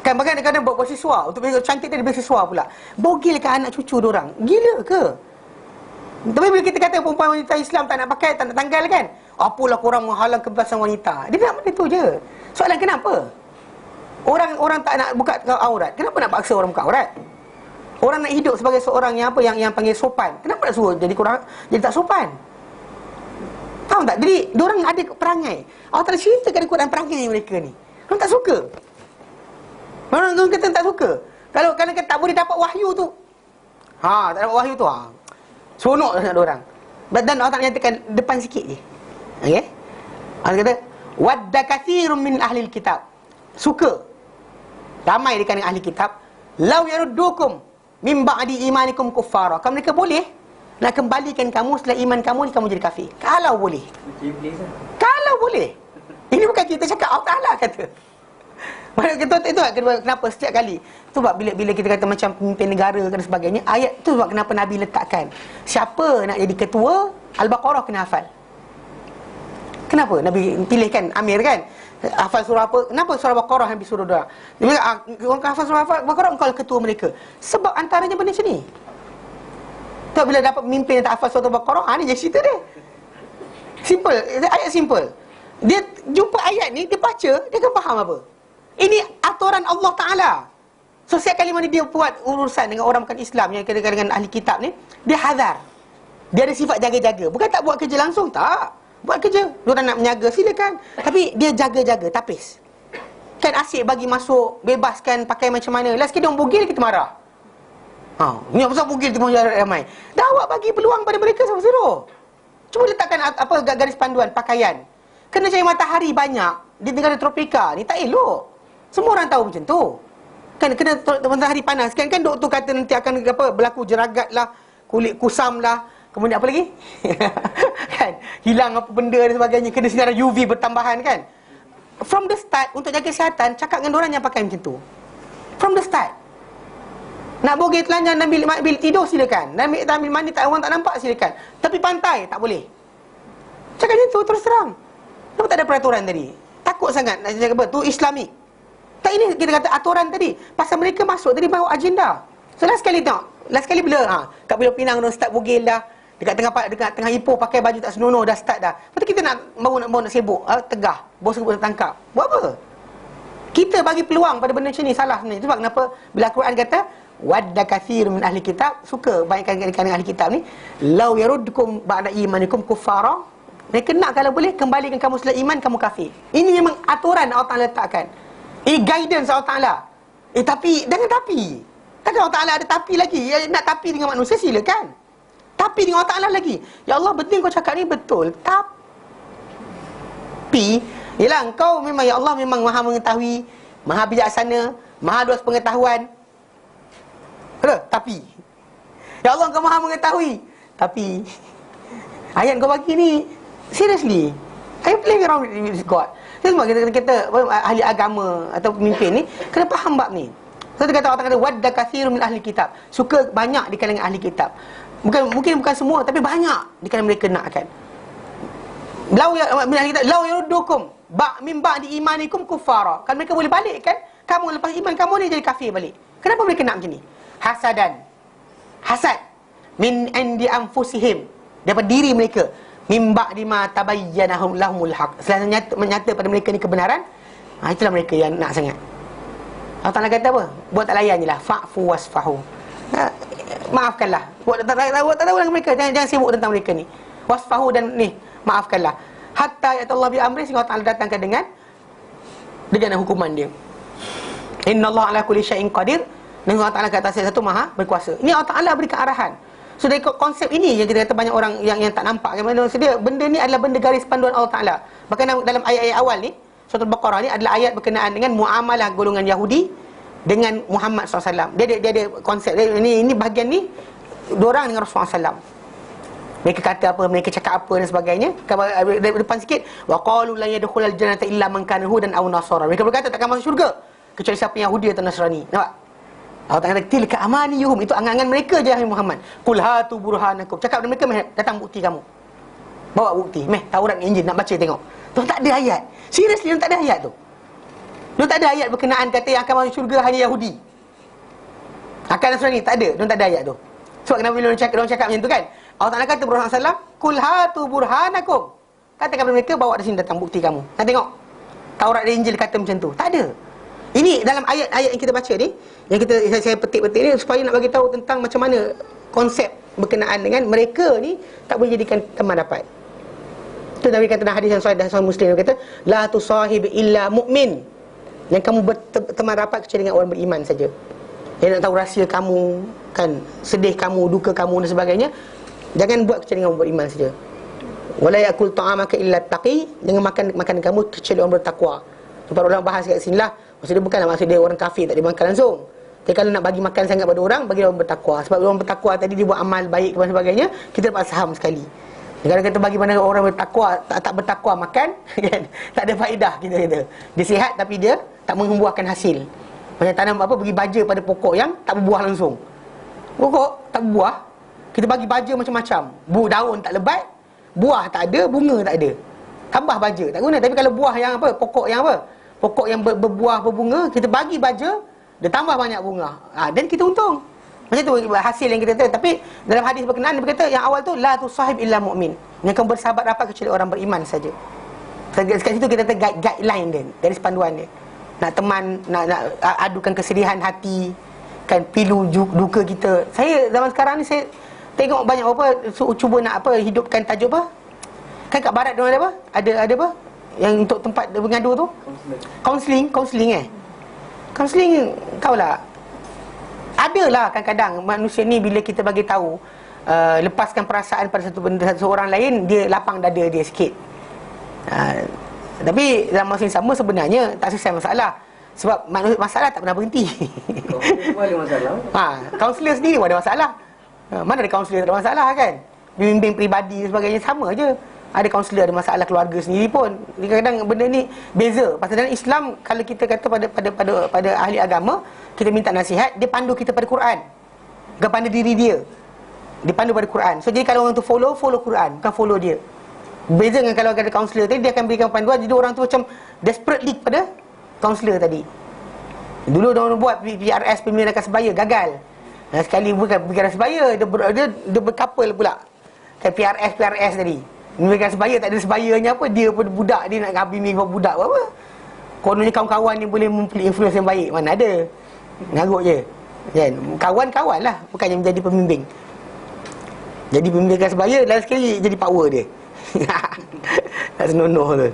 Kan bahkan kadang-kadang buat beasiswa, untuk cantik dia ada beasiswa pula. Bogilkan anak cucu diorang? Gila ke? Tapi bila kita kata perempuan wanita Islam tak nak pakai, tak nak tanggal kan, apalah korang menghalang kebebasan wanita. Dia nak benda tu je. Soalan kenapa? Orang tak nak buka aurat, kenapa nak paksa orang buka aurat? Orang nak hidup sebagai seorang yang yang panggil sopan, kenapa nak suruh jadi tak sopan? Faham tak? Jadi diorang ada perangai. Allah Ta'ala ceritakan di Quran perangai mereka ni. Diorang tak suka. Orang kata tak suka. Kalau tak boleh dapat wahyu tu, tak dapat wahyu tu, seronok sangat diorang. Dan Allah Ta'ala nyatakan depan sikit je. Okey? Allah kata, wadda katsirun min ahli kitab. Suka ramai di kalangan ahli kitab, law yaruddukum min ba'di imanikum kuffara. Kalau mereka boleh nak kembalikan kamu setelah iman kamu jadi kafir. Kalau boleh. Kalau boleh. Ini bukan kita cakap, Allah Ta'ala kata. Mana kita itu kenapa setiap kali sebab bila kita kata macam pemimpin negara dan sebagainya, ayat tu sebab kenapa Nabi letakkan siapa nak jadi ketua Al-Baqarah kena hafal. Kenapa Nabi pilihkan Amir kan? Hafal surah apa? Kenapa surah Baqarah Nabi suruh dia? Dia orang hafal surah Baqarah, engkau lah ketua mereka. Sebab antaranya benda macam ni. Tak bila dapat pemimpin yang tak hafal surah Baqarah, ni je cerita dia. Simple, ayat simple. Dia jumpa ayat ni, dia baca, dia akan faham apa. Ini aturan Allah Ta'ala. So setiap kali mana dia buat urusan dengan orang bukan Islam, yang kira-kira dengan ahli kitab ni, dia hazar. Dia ada sifat jaga-jaga. Bukan tak buat kerja langsung, tak. Buat kerja. Diorang nak menjaga, silakan. Tapi dia jaga-jaga, tapis. Kan asyik bagi masuk, bebaskan pakai macam mana. Last kali dia orang bugil, kita marah. Ni apa pasal bugil tu ramai. Dah awak bagi peluang pada mereka sama suruh. Cuba letakkan apa garis panduan pakaian. Kena cahaya matahari banyak di negara tropika ni tak elok. Semua orang tahu macam tu. Kan kena matahari panas kan doktor kata nanti akan berlaku jeragat lah, kulit kusam lah, kemudian apa lagi? Kan hilang apa benda dan sebagainya, kena sinaran UV bertambahan kan. From the start untuk jaga kesihatan, cakap dengan orang yang pakai macam tu. From the start. Nak bogey telanjang dan ambil tidur silakan. Dan ambil mandi orang tak nampak silakan. Tapi pantai tak boleh. Cakap macam tu terus terang. Kenapa tak ada peraturan tadi? Takut sangat nak cakap apa? Tu Islamik. Tak, ini kita kata aturan tadi. Pasal mereka masuk tadi bawa agenda. So last kali tengok. Last kali bila kat Pulau Pinang dah start bogel dah. Dekat tengah Ipoh pakai baju tak senonoh dah start dah. Lepas tu kita nak baru nak sibuk. Tegah. Bos nak tangkap. Buat apa? Kita bagi peluang pada benda macam ni salah sebenarnya. Sebab kenapa bila Al-Quran kata wadda kathir min ahli kitab, suka banyakkan ahli kitab ni, law yaruddukum ba'da imanikum kuffara, mereka nak kalau boleh kembalikan kamu setelah iman kamu kafir. Ini memang aturan Allah Ta'ala letakkan. Ini guidance Allah Ta'ala. Tapi jangan tapi. Takkan Allah Ta'ala ada tapi lagi. Nak tapi dengan manusia silakan. Tapi dengan Allah Ta'ala lagi. Ya Allah, betul kau cakap ni betul. Tapi yelah, engkau memang ya Allah memang maha mengetahui, maha bijaksana, maha luas pengetahuan. Tapi ya Allah, engkau maha mengetahui. Tapi ayat kau bagi ni, seriously, I playing around with God. Sebab kita ahli agama atau pemimpin ni kena faham bab ni. So dia kata Allah kata wadda kathirun min ahli kitab, suka banyak di kalangan ahli kitab. Mungkin bukan semua, tapi banyak di kalangan mereka nakkan. Min ahli kitab law yaruddukum min ba'di imanikum kuffara. Kan mereka boleh balik kan? Kamu lepas iman kamu ni jadi kafir balik. Kenapa mereka nak macam ni? Hasad min indi anfusihim, daripada diri mereka, min ba'di ma tabayyana lahumul haq, setelah menyata pada mereka ni kebenaran. Itulah mereka yang nak sangat. Allah Ta'ala kata apa? Buat tak layan je lah. Fa'fu wasfahu. Maafkanlah. Buat tak tahu dengan mereka. Jangan sibuk tentang mereka ni. Wasfahu dan ni, maafkanlah. Hatta ya'tallah bi amri, sehingga Allah Ta'ala datangkan dengan hukuman dia. Inna Allah ala kulli syai'in qadir. Dan Allah Ta'ala kata satu maha berkuasa. Ini Allah Ta'ala berikan arahan. So dari konsep ini yang kita kata banyak orang yang tak nampak kan, benda ni adalah benda garis panduan Allah Ta'ala. Bahkan dalam ayat-ayat awal ni, surah Al-Baqarah ni adalah ayat berkenaan dengan muamalah golongan Yahudi dengan Muhammad SAW. Dia ada konsep ini bahagian ni diorang dengan Rasulullah SAW. Mereka kata apa, mereka cakap apa dan sebagainya. Depan sikit, wa qalu la yadkhulul jannata illa man kana hudan aw nasara. Mereka berkata takkan masuk syurga kecuali siapa yang Yahudi atau Nasrani. Nampak? Allah Ta'ala kata tilka amaniyuhum, itu angan-angan mereka je hai Muhammad. Qul hatu burhanakum, cakap dengan mereka, meh datang bukti kamu. Bawa bukti, meh Taurat dengan Injil nak baca tengok. Tu tak ada ayat. Seriously, tak ada ayat tu. Dia tak ada ayat berkenaan kata yang akan masuk syurga hanya Yahudi. Akan Nasrani, tak ada. Dia tak ada ayat tu. Sebab kenapa bila orang cakap macam tu kan? Allah Ta'ala kata kepada Rasulullah SAW, Qul hatu burhanakum, katakan kepada mereka, bawa di sini datang bukti kamu. Nak tengok Taurat dan Injil kata macam tu. Tak ada. Ini dalam ayat-ayat yang kita baca ni, yang saya petik-petik ni supaya nak bagi tahu tentang macam mana konsep berkenaan dengan mereka ni tak boleh jadikan teman rapat. Itu Nabi kata dalam hadis yang sahih dari Sahih Muslim, dia kata la tusahib illa mu'min, yang kamu berteman rapat kecuali dengan orang beriman saja. Yang nak tahu rahsia kamu kan, sedih kamu, duka kamu dan sebagainya, jangan buat kecuali dengan orang beriman saja. Wala yakul ta'amaka illa taqi, jangan makan makanan kamu kecuali orang bertakwa. Sebab ulama bahas kat sini lah, maksud dia bukanlah maksud dia orang kafir tak dimakan langsung. Tapi kalau nak bagi makan sangat pada orang, bagi orang bertakwa. Sebab orang bertakwa tadi dia buat amal baik dan sebagainya, kita dapat saham sekali. Kalau kita bagi mana orang bertakwa, tak bertakwa makan, kan? Tak ada faedah kita kata. Dia sihat tapi dia tak membuahkan hasil. Macam tanam apa, bagi baja pada pokok yang tak berbuah langsung. Pokok tak berbuah, kita bagi baja macam-macam. Daun tak lebat, buah tak ada, bunga tak ada. Tambah baja, tak guna. Tapi kalau buah yang apa, pokok yang apa, pokok yang berbuah, berbunga, kita bagi baja, dia tambah banyak bunga. Dan kita untung. Macam tu hasil yang kita tahu. Tapi dalam hadis berkenaan, dia berkata yang awal tu, la tusahib illa mu'min. Yang kamu bersahabat rapat kecuali orang beriman saja. Kat situ kita kata guideline dia, dari panduan dia. Nak teman, nak adukan kesedihan hati, kan, pilu duka kita. Saya zaman sekarang ni saya tengok banyak apa cuba nak apa hidupkan tajuk apa. Kan kat barat dia ada apa? Ada apa? Yang untuk tempat mengadu tu? Counselling tahulah. Adalah kadang-kadang manusia ni bila kita bagi tahu lepaskan perasaan pada satu benda, satu orang lain, dia lapang dada dia sikit. Tapi dalam masa yang sama sebenarnya tak selesai masalah. Sebab masalah tak pernah berhenti. Kaunselor ada masalah. Kaunselor sendiri pun ada masalah. Mana ada kaunselor tak ada masalah kan? Bimbing peribadi dan sebagainya sama je. Ada kaunselor ada masalah keluarga sendiri pun. Kadang-kadang benda ni beza. Pasal dalam Islam kalau kita kata pada ahli agama, kita minta nasihat, dia pandu kita pada Quran. Bukan pandu diri dia. Dia pandu pada Quran. So jadi kalau orang tu follow Quran, bukan follow dia. Beza dengan kalau ada kaunselor tadi, dia akan berikan panduan. Jadi orang tu macam desperately pada kaunselor tadi. Dulu orang buat PRS, Pembinaan Rakan Sebaya, gagal. Sekali bukan Pembinaan Sebaya, dia berkapal pula. Kayak PRS tadi. Pembinaan Sebaya tak ada sebayanya apa, dia pun budak, dia nak bimbing budak apa. Kononnya kawan-kawan ni boleh mempunyai influence yang baik. Mana ada. Ngarut je. Kan? Kawan-kawan lah, bukannya menjadi pembimbing. Jadi Pembinaan Rakan Sebaya, lain sekali jadi power dia. Tak senonoh tu.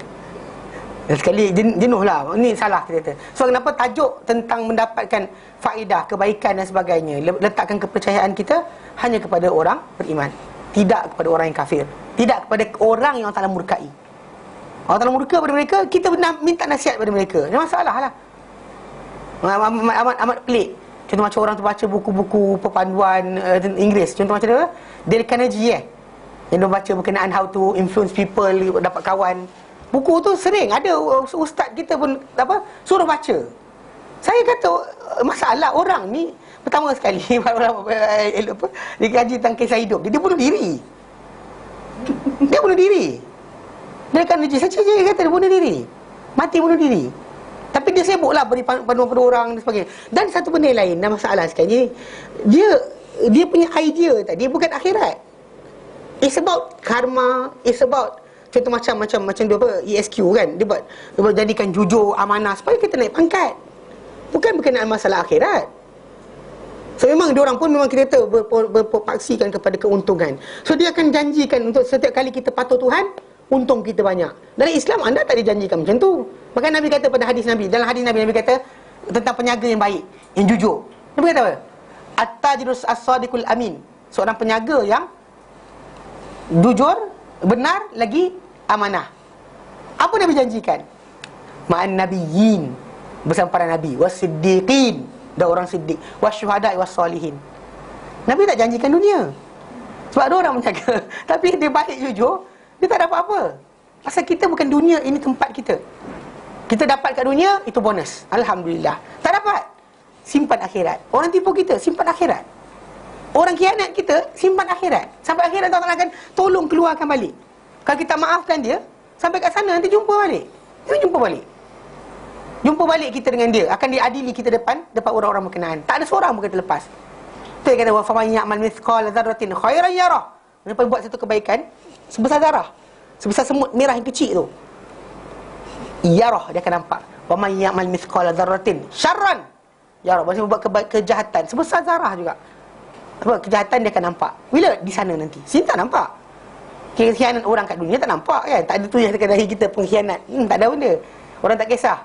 Dan sekali jenuh lah. Ini salah kita kata. So kenapa tajuk tentang mendapatkan faedah, kebaikan dan sebagainya, letakkan kepercayaan kita hanya kepada orang beriman, tidak kepada orang yang kafir, tidak kepada orang yang Allah Ta'ala murkai. Allah Ta'ala murka pada mereka, kita minta nasihat pada mereka. Ini masalah lah. Amat pelik. Contoh macam orang tu baca buku-buku perpanduan Inggeris. Contoh macam mana? Dale Carnegie yang dia baca berkenaan how to influence people, dapat kawan. Buku tu sering ada ustaz kita pun suruh baca. Saya kata masalah orang ni pertama sekali dia kaji tentang kisah hidup dia bunuh diri. Dia bunuh diri. Dia kan saja dia kata dia bunuh diri. Mati bunuh diri. Tapi dia sibuklah beri panduan pada orang dan sebagainya. Dan satu benda lain, dan masalah sekarang ni, dia punya idea tadi bukan akhirat. It's about karma, it's about contoh macam dia apa, ESQ kan, dia buat jadikan jujur, amanah supaya kita naik pangkat. Bukan berkenaan masalah akhirat. So memang diorang pun memang kita tahu berpaksikan kepada keuntungan. So dia akan janjikan untuk setiap kali kita patuh Tuhan, untung kita banyak. Dalam Islam anda tak dijanjikan macam tu. Maka Nabi kata pada hadis Nabi, dalam hadis Nabi kata tentang penyaga yang baik, yang jujur. Nabi kata apa? At-tajirus as-sadiqul amin. Seorang penyaga yang jujur, benar lagi amanah. Apa Nabi janjikan? Ma'an nabiyyin, bersama para nabi, was-siddiqin, dan orang siddiq, wasyuhada'i was-salihin. Nabi tak janjikan dunia. Sebab ada orang menjaga tapi dia baik jujur, dia tak dapat apa. Pasal kita bukan dunia, ini tempat kita. Kita dapat kat dunia, itu bonus, alhamdulillah. Tak dapat, simpan akhirat. Orang tipu kita, simpan akhirat. Orang khianat kita, simpan akhirat. Sampai akhirat Allah akan tolong keluarkan balik. Kalau kita maafkan dia, sampai kat sana nanti jumpa balik. Jumpa balik kita dengan dia. Akan diadili kita depan orang-orang berkenaan. Tak ada seorang pun kita lepas. Itu yang kata wa faman ya'mal mithqala dzarratin khairan yarah. Mereka buat satu kebaikan sebesar zarah, sebesar semut merah yang kecil tu, yarah, dia akan nampak. Wa man ya'mal mithqala dzarratin syarran yarah. Maksudnya buat kejahatan sebesar zarah juga, kejahatan dia akan nampak. Bila? Di sana nanti. Sini tak nampak. Khianat orang kat dunia tak nampak kan. Tak ada tu yang dekat dahi kita pengkhianat. Tak ada benda. Orang tak kisah.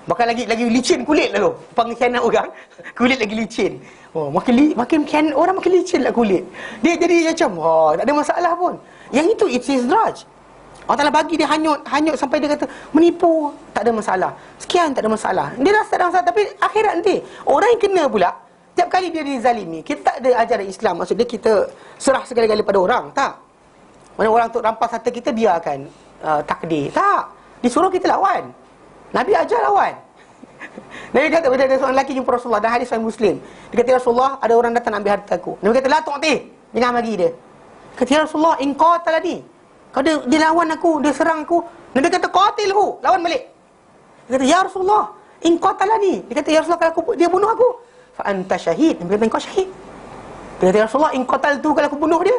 Bahkan lagi licin kulit lalu. Pengkhianat orang, kulit lagi licin. Makin khianat orang, makin licin lah kulit. Dia jadi macam tak ada masalah pun. Yang itu it's his drudge. Allah Ta'ala bagi dia hanyut sampai dia kata menipu, tak ada masalah. Sekian tak ada masalah. Dia rasa tak ada masalah. Tapi akhirat nanti orang yang kena pula, setiap kali dia dizalimi, kita tak ada ajaran Islam. Maksudnya kita serah segala-gala pada orang, tak. Mana orang tu rampas harta kita, biarkan takdir. Tak. Disuruh kita lawan. Nabi ajar lawan. Nabi kata, bila ada seorang lelaki jumpa Rasulullah, dan hadis Sahih Muslim, dia kata, "Ya Rasulullah, ada orang datang nak ambil harta aku." Nabi kata, "La tu'ti." Jangan bagi dia. Kata, "Ya Rasulullah, in qatalani." Kalau dia lawan aku, dia serang aku. Nabi kata, "Qatilhu." Lawan balik. Dia kata, "Ya Rasulullah, in qatalani." Dia kata, "Ya Rasulullah, kalau dia bunuh aku, fa anta syahid." Nabi kata, "Engkau syahid." Dia kata, "Ya Rasulullah, in qataltu." Kalau aku bunuh dia,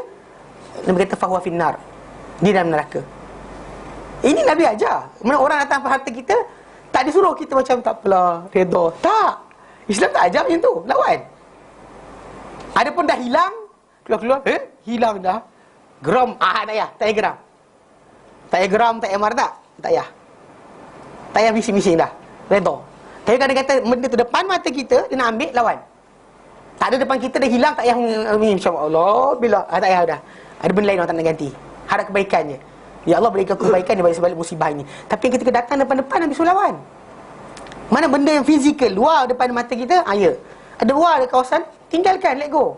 Nabi kata, "Fa huwa finnar." Dia dalam neraka. Ini Nabi ajar. Mana orang datang harta kita, tak disuruh kita macam tak apalah, redha. Tak. Islam tak ajar macam tu. Lawan. Ada pun dah hilang, keluar-keluar, hilang dah. Geram, tak payah. Tak payah geram. Tak payah geram, tak payah marah tak? Tak payah. Tak payah bising-bising dah. Redha. Tapi kalau dia kata benda tu depan mata kita, dia nak ambil, lawan. Tak ada depan kita, dah hilang, tak payah insya-Allah, bila tak payah dah. Ada benda lain orang tak nak ganti. Harap kebaikannya. Ya Allah, berikan kebaikan di balik musibah ini. Tapi yang ketika datang depan-depan, Nabi suruh lawan. Mana benda yang fizikal, luar depan mata kita, ya. Ada luar ada kawasan, tinggalkan, let go.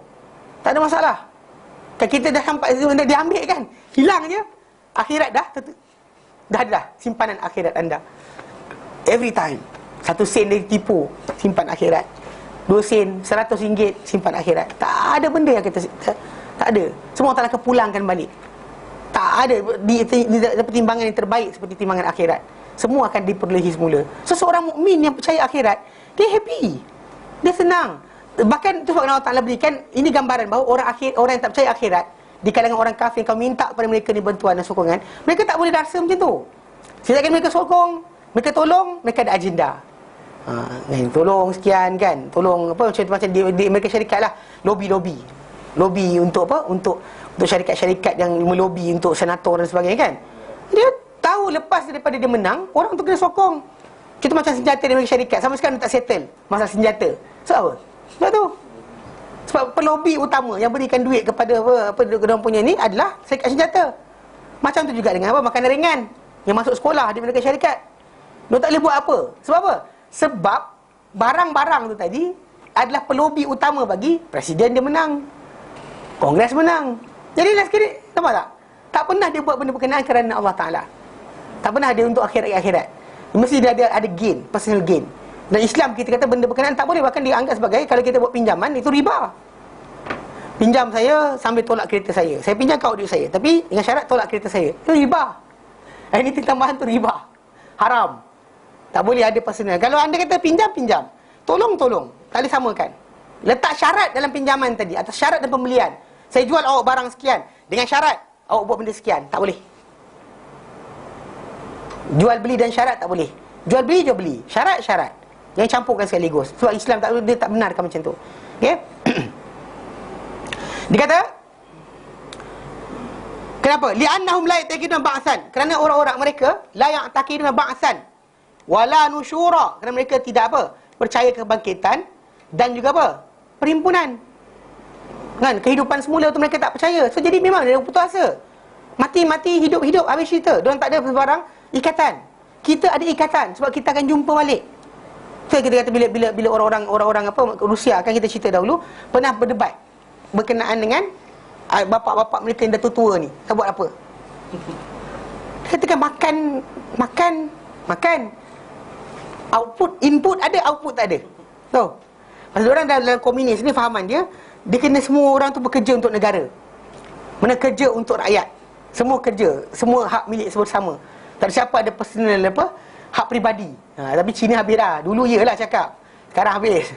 Tak ada masalah. Kan kita dah sampai, dia ambil kan, hilang je. Akhirat dah dah simpanan akhirat anda. Every time 1 sen dia tipu, simpan akhirat. 2 sen, 100 ringgit, simpan akhirat. Tak ada benda yang kita tak ada. Semua Allah akan pulangkan balik. Tak ada di pertimbangan yang terbaik seperti timbangan akhirat. Semua akan diperolehi semula. Seseorang mukmin yang percaya akhirat, dia happy. Dia senang. Bahkan tu sebab Allah Taala berikan ini gambaran bahawa orang yang tak percaya akhirat, di kalangan orang kafir, kau minta kepada mereka ni bantuan dan sokongan, mereka tak boleh rasa macam tu. Silakan mereka sokong, mereka tolong, mereka ada agenda. Tolong sekian kan, tolong apa macam di mereka syarikat lah, lobby untuk apa, untuk syarikat-syarikat yang melobi untuk senator dan sebagainya kan. Dia tahu lepas daripada dia menang, orang tu kena sokong. Kita macam senjata di mereka syarikat, sampai sekarang tak settle masalah senjata. Sebab apa? Sebab tu. Sebab pelobi utama yang berikan duit kepada apa dia punya ni adalah syarikat senjata. Macam tu juga dengan apa, makanan ringan yang masuk sekolah di mereka syarikat. Dia tak boleh buat apa. Sebab apa? Sebab barang-barang tu tadi adalah pelobi utama bagi presiden dia menang, Kongres menang. Jadi last sekali, nampak tak? Tak pernah dia buat benda berkenaan kerana Allah Ta'ala. Tak pernah dia untuk akhirat. Mesti dia ada gain, personal gain. Dan Islam kita kata benda berkenaan tak boleh. Bahkan dianggap sebagai, kalau kita buat pinjaman, itu riba. Pinjam saya sambil tolak kereta saya. Saya pinjam kau duit saya, tapi dengan syarat tolak kereta saya. Itu riba. Ini tambahan tu riba. Haram. Tak boleh ada personal. Kalau anda kata pinjam, tolong. Tak boleh samakan. Letak syarat dalam pinjaman tadi, atas syarat dan pembelian. Saya jual awak barang sekian, dengan syarat awak buat benda sekian. Tak boleh. Jual beli dan syarat tak boleh. Jual beli. Syarat. Jangan campurkan sekaligus. Sebab Islam dia tak benarkan macam tu. Okey? Dia kata, kenapa? Li'annahum la ya'taqiduna ba'san. Kerana orang-orang mereka la ya'taqiduna ba'san wala nusyura. Kerana mereka tidak apa? Percaya kebangkitan dan juga apa? Perhimpunan. Kan? Kehidupan semula tu mereka tak percaya. So jadi memang dia putus asa. Mati, hidup, habis cerita. Diorang tak ada sebarang ikatan. Kita ada ikatan sebab kita akan jumpa balik. So kita kata bila orang-orang apa Rusia, kan kita cerita dahulu, pernah berdebat berkenaan dengan bapak-bapak mereka yang dah tua ni. Tak buat apa. Ketika makan. Input ada, output tak ada. Tahu? Pasal orang dalam komunis ni fahaman dia kena semua orang tu bekerja untuk negara. Mana kerja untuk rakyat. Semua kerja, semua hak milik bersama. Tak ada siapa ada personal apa, hak peribadi. Tapi Cina habis dah. Dulu iyalah cakap. Sekarang habis.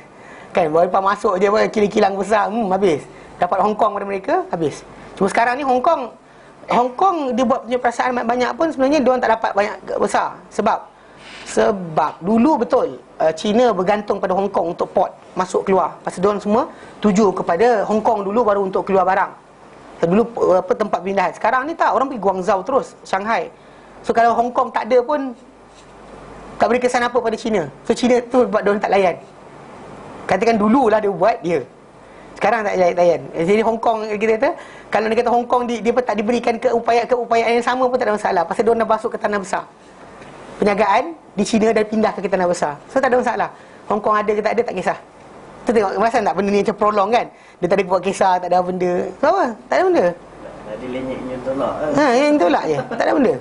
Kan lepas masuk je kilang-kilang besar, habis. Dapat Hong Kong pada mereka, habis. Cuma sekarang ni Hong Kong dia buat punya perasaan banyak pun sebenarnya dia orang tak dapat banyak besar. Sebab dulu betul China bergantung pada Hong Kong untuk port masuk keluar. Pasal diorang semua tuju kepada Hong Kong dulu baru untuk keluar barang. Dulu tempat pindahan. Sekarang ni tak, orang pergi Guangzhou terus, Shanghai. So kalau Hong Kong tak ada pun tak beri kesan apa pada China. So China tu buat diorang tak layan. Katakan dululah dia buat dia. Sekarang tak layan. Jadi Hong Kong kita kata, kalau dia kata Hong Kong dia tak diberikan keupayaan yang sama pun tak ada masalah. Pasal diorang dah masuk ke tanah besar. Perniagaan di China dah pindah ke tanah besar. So tak ada masalah. Hong Kong ada ke tak ada, tak kisah. Tu tengok, merasakan tak benda ni macam prolong kan? Dia tak ada buat kisah, tak ada benda. So apa? Tak ada benda. Jadi lenyeknya tolak yang tolak je. Tak ada benda.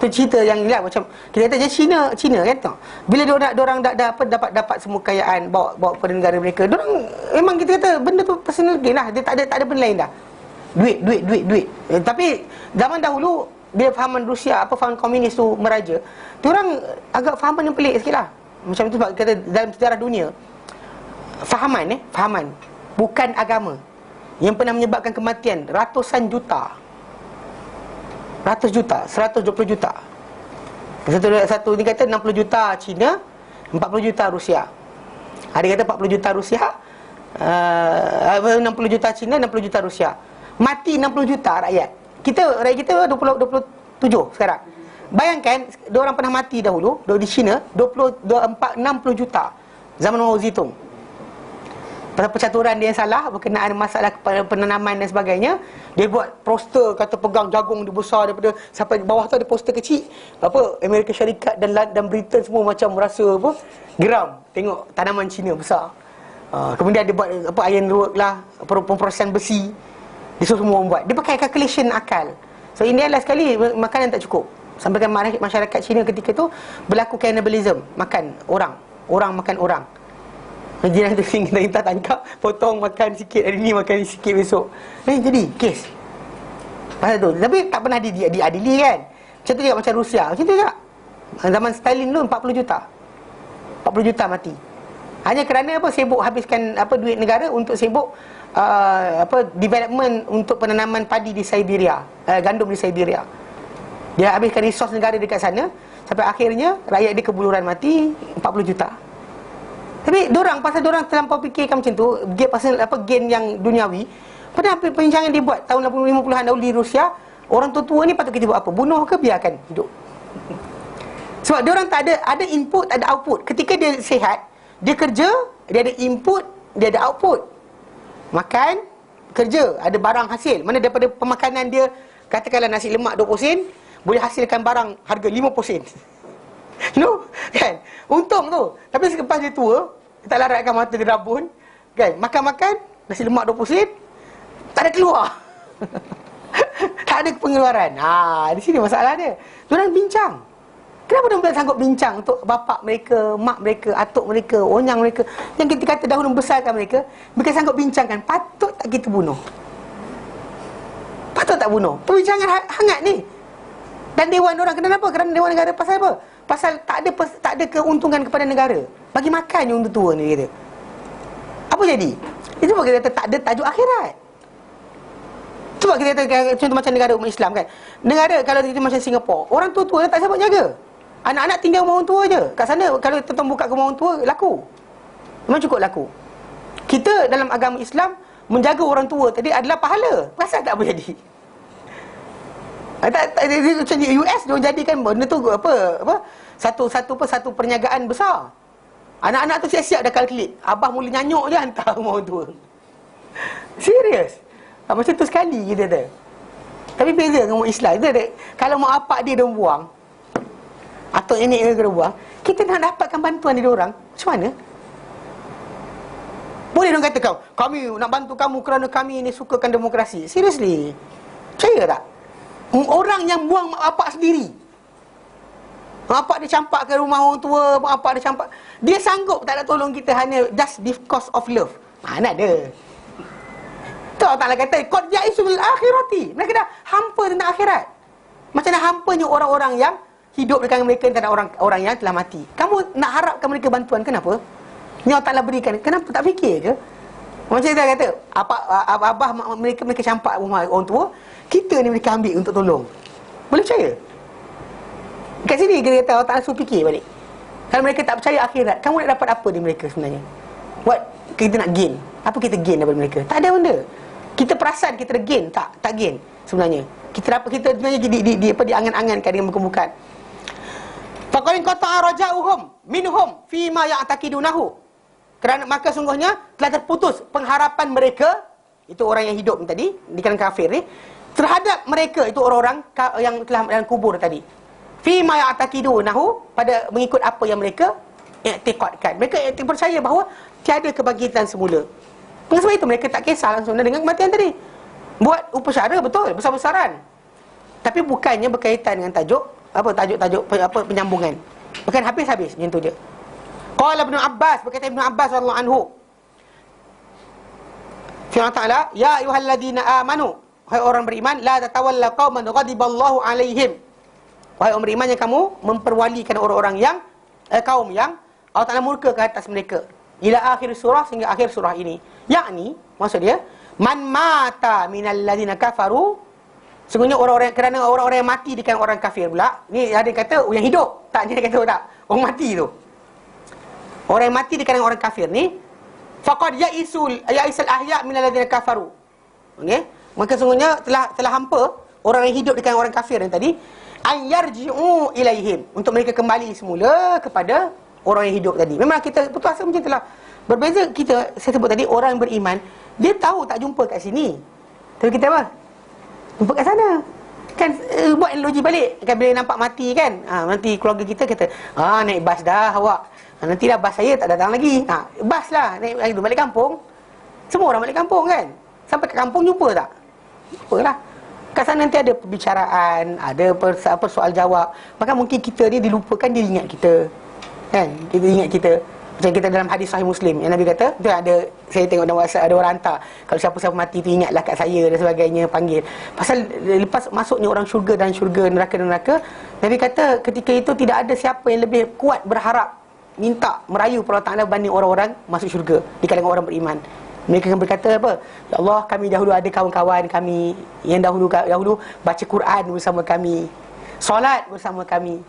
Tu cerita yang lah macam kita kata je Cina kan tak. Bila diorang dapat semua kekayaan bawa pada negara mereka. Diorang memang kita kata benda tu personal gain lah. Dia tak ada benda lain dah. Duit. Tapi zaman dahulu bila fahaman Rusia, fahaman komunis tu meraja, diorang agak fahaman yang pelik sikit lah. Macam tu sebab kata dalam sejarah dunia, fahaman bukan agama yang pernah menyebabkan kematian ratusan juta, 100 juta, 120 juta. Satu ni kata 60 juta Cina, 40 juta Rusia. Ada kata 40 juta Rusia, 60 juta Cina, 60 juta Rusia. Mati 60 juta rakyat. Rakyat kita 27 sekarang. Bayangkan, diorang pernah mati dahulu di China 60 juta zaman Mao Zedong. Pasal percaturan dia yang salah berkenaan masalah penanaman dan sebagainya. Dia buat poster kata pegang jagung dia besar daripada sampai ke bawah tu ada poster kecil. Amerika Syarikat dan Britain semua macam merasa geram tengok tanaman Cina besar. Kemudian dia buat ironwork lah, pemprosesan besi. Dia suruh semua buat. Dia pakai calculation akal. So ini adalah sekali makanan tak cukup. Sampai kan masyarakat Cina ketika tu berlaku cannibalism, makan orang makan orang. Jiran tu kita tangkap, potong makan sikit hari ni, makan sikit besok. Jadi kes pasal tu. Tapi tak pernah diadili kan. Macam tu juga macam Rusia. Macam tu juga zaman Stalin tu 40 juta mati. Hanya kerana sibuk habiskan duit negara untuk sibuk development untuk penanaman padi di Siberia, gandum di Siberia. Dia habiskan resource negara dekat sana sampai akhirnya rakyat dia kebuluran mati 40 juta. Tapi pasal dorang terlampau fikirkan macam tu, pasal gain yang duniawi. Pada perbincangan dia buat tahun 50-an dahulu di Rusia, orang tua-tua ni patut kita buat apa? Bunuh ke biarkan hidup? Sebab diorang tak ada input, tak ada output. Ketika dia sihat, dia kerja, dia ada input, dia ada output. Makan, kerja, ada barang hasil. Mana daripada pemakanan dia, katakanlah nasi lemak 20 sen, boleh hasilkan barang harga 50 sen. No, kan? Untung tu. Tapi selepas dia tua, dia tak laratkan mata dia rabun, kan? Makan nasi lemak 20 sen, tak ada keluar. Tak ada pengeluaran. Di sini masalah dia. Diorang bincang. Kenapa diorang sanggup bincang untuk bapak mereka, mak mereka, atuk mereka, onyang mereka, yang kita kata dahulu membesarkan mereka sanggup bincangkan, patut tak kita bunuh? Patut tak bunuh? Perbincangan hangat ni. Dan dewan diorang kenapa? Kerana dewan negara pasal apa? Pasal tak ada keuntungan kepada negara. Bagi makan je untuk tua ni dia kata. Apa jadi? Itu sebab kita kata tak ada tajuk akhirat. Cuba kita kata contoh macam negara umat Islam kan. Negara kalau kita macam Singapura, orang tua-tua tak siapa jaga. Anak-anak tinggal rumah orang tua je. Kat sana kalau tuan buka ke rumah orang tua, laku. Memang cukup laku. Kita dalam agama Islam menjaga orang tua tadi adalah pahala. Pasal tak boleh jadi. Macam di US dia jadikan benda tu satu perniagaan besar. Anak-anak tu siap-siap dah kalkulit. Abah mula nyanyuk je hantar rumah orang tua. Serius. Macam tu sekali kita kata. Tapi beza dengan umat Islam. Kalau mak apak dia dah buang, atau nenek dia kena buang, kita nak dapatkan bantuan dari orang macam mana? Boleh orang kata kami nak bantu kamu kerana kami ni sukakan demokrasi. Seriously? Percaya tak? Orang yang buang mak bapak sendiri, mak bapak dia campak ke rumah orang tua, mak bapak dia campak, dia sanggup tak nak tolong kita hanya just because of love. Mana ada. Tu Allah Ta'ala kata qad ya'isu bil akhirati. Mereka dah hampa tentang akhirat. Macam mana hampanya orang-orang yang hidup dengan mereka tentang orang yang telah mati. Kamu nak harapkan mereka bantuan, kenapa? Ni Allah Ta'ala berikan. Kenapa tak fikir ke? Macam kita kata abah mereka campak rumah orang tua, kita ni mereka ambil untuk tolong. Boleh percaya? Kat sini kita kata Allah Ta'ala suruh fikir balik. Kalau mereka tak percaya akhirat, kamu nak dapat apa dari mereka sebenarnya? What kita nak gain? Apa kita gain daripada mereka? Tak ada benda. Kita perasan kita ada gain, tak gain sebenarnya. Kita sebenarnya di angan-angankan dengan bukan. Faqad qata'a raja'uhum minhum fi ma ya'taqidunahu. Kerana maka sungguhnya telah terputus pengharapan mereka, itu orang yang hidup tadi di kalangan kafir ni, terhadap mereka itu orang-orang yang telah dalam kubur tadi. Fi ma ya'taqidunahu, pada mengikut apa yang mereka i'tiqadkan. Mereka percaya bahawa tiada kebangkitan semula. Sebab itu mereka tak kisah langsung dengan kematian tadi. Buat upacara betul, besar-besaran. Tapi bukannya berkaitan dengan tajuk penyambungan. Bukan habis-habis macam tu je. Qala Ibn Abbas, berkata Ibn Abbas radhiyallahu anhu, firman Ta'ala, ya ayyuhalladzina amanu, wahai orang beriman, la tatawalla qauman ghadiballahu alaihim. Wahai orang beriman, yang kamu memperwalikan orang-orang yang kaum yang Allah Ta'ala murka ke atas mereka. Ila akhir surah, sehingga akhir surah ini. Yakni, maksud dia, man mata minal ladzina kafaru, sesungguhnya kerana orang-orang yang mati di kalangan orang kafir pula. Ni ada yang kata yang hidup, tak, dia kata tak, orang mati tu. Orang yang mati di kalangan orang kafir ni, faqad ya'isal ahya minal ladzina kafaru. Okey, maka sesungguhnya telah hampa orang yang hidup di kalangan orang kafir yang tadi, an yarji'u ilaihim, untuk mereka kembali semula kepada orang yang hidup tadi. Memang kita putus asa macam itulah. Berbeza kita, saya sebut tadi, orang yang beriman, dia tahu tak jumpa kat sini, tapi kita apa? Jumpa kat sana. Kan buat analogi balik. Kan bila nampak mati kan, nanti keluarga kita kata, naik bas dah awak, nanti dah bas saya tak datang lagi. Bas lah, naik lagi balik kampung. Semua orang balik kampung kan. Sampai ke kampung jumpa tak? Jumpa lah. Kat sana nanti ada perbicaraan, ada soal jawab. Maka mungkin kita ni dilupakan, dia ingat kita. Kan? Kita ingat kita. Macam kita dalam hadis Sahih Muslim, yang Nabi kata, tu ada, saya tengok dalam WhatsApp ada orang hantar, kalau siapa-siapa mati tu ingatlah kat saya dan sebagainya, panggil. Pasal lepas masuknya orang syurga dan syurga, neraka, Nabi kata ketika itu tidak ada siapa yang lebih kuat berharap, minta, merayu kepada Allah Ta'ala banding orang-orang masuk syurga di kalangan orang beriman. Mereka akan berkata apa? Ya Allah, kami dahulu ada kawan-kawan kami yang dahulu baca Quran bersama kami, solat bersama kami.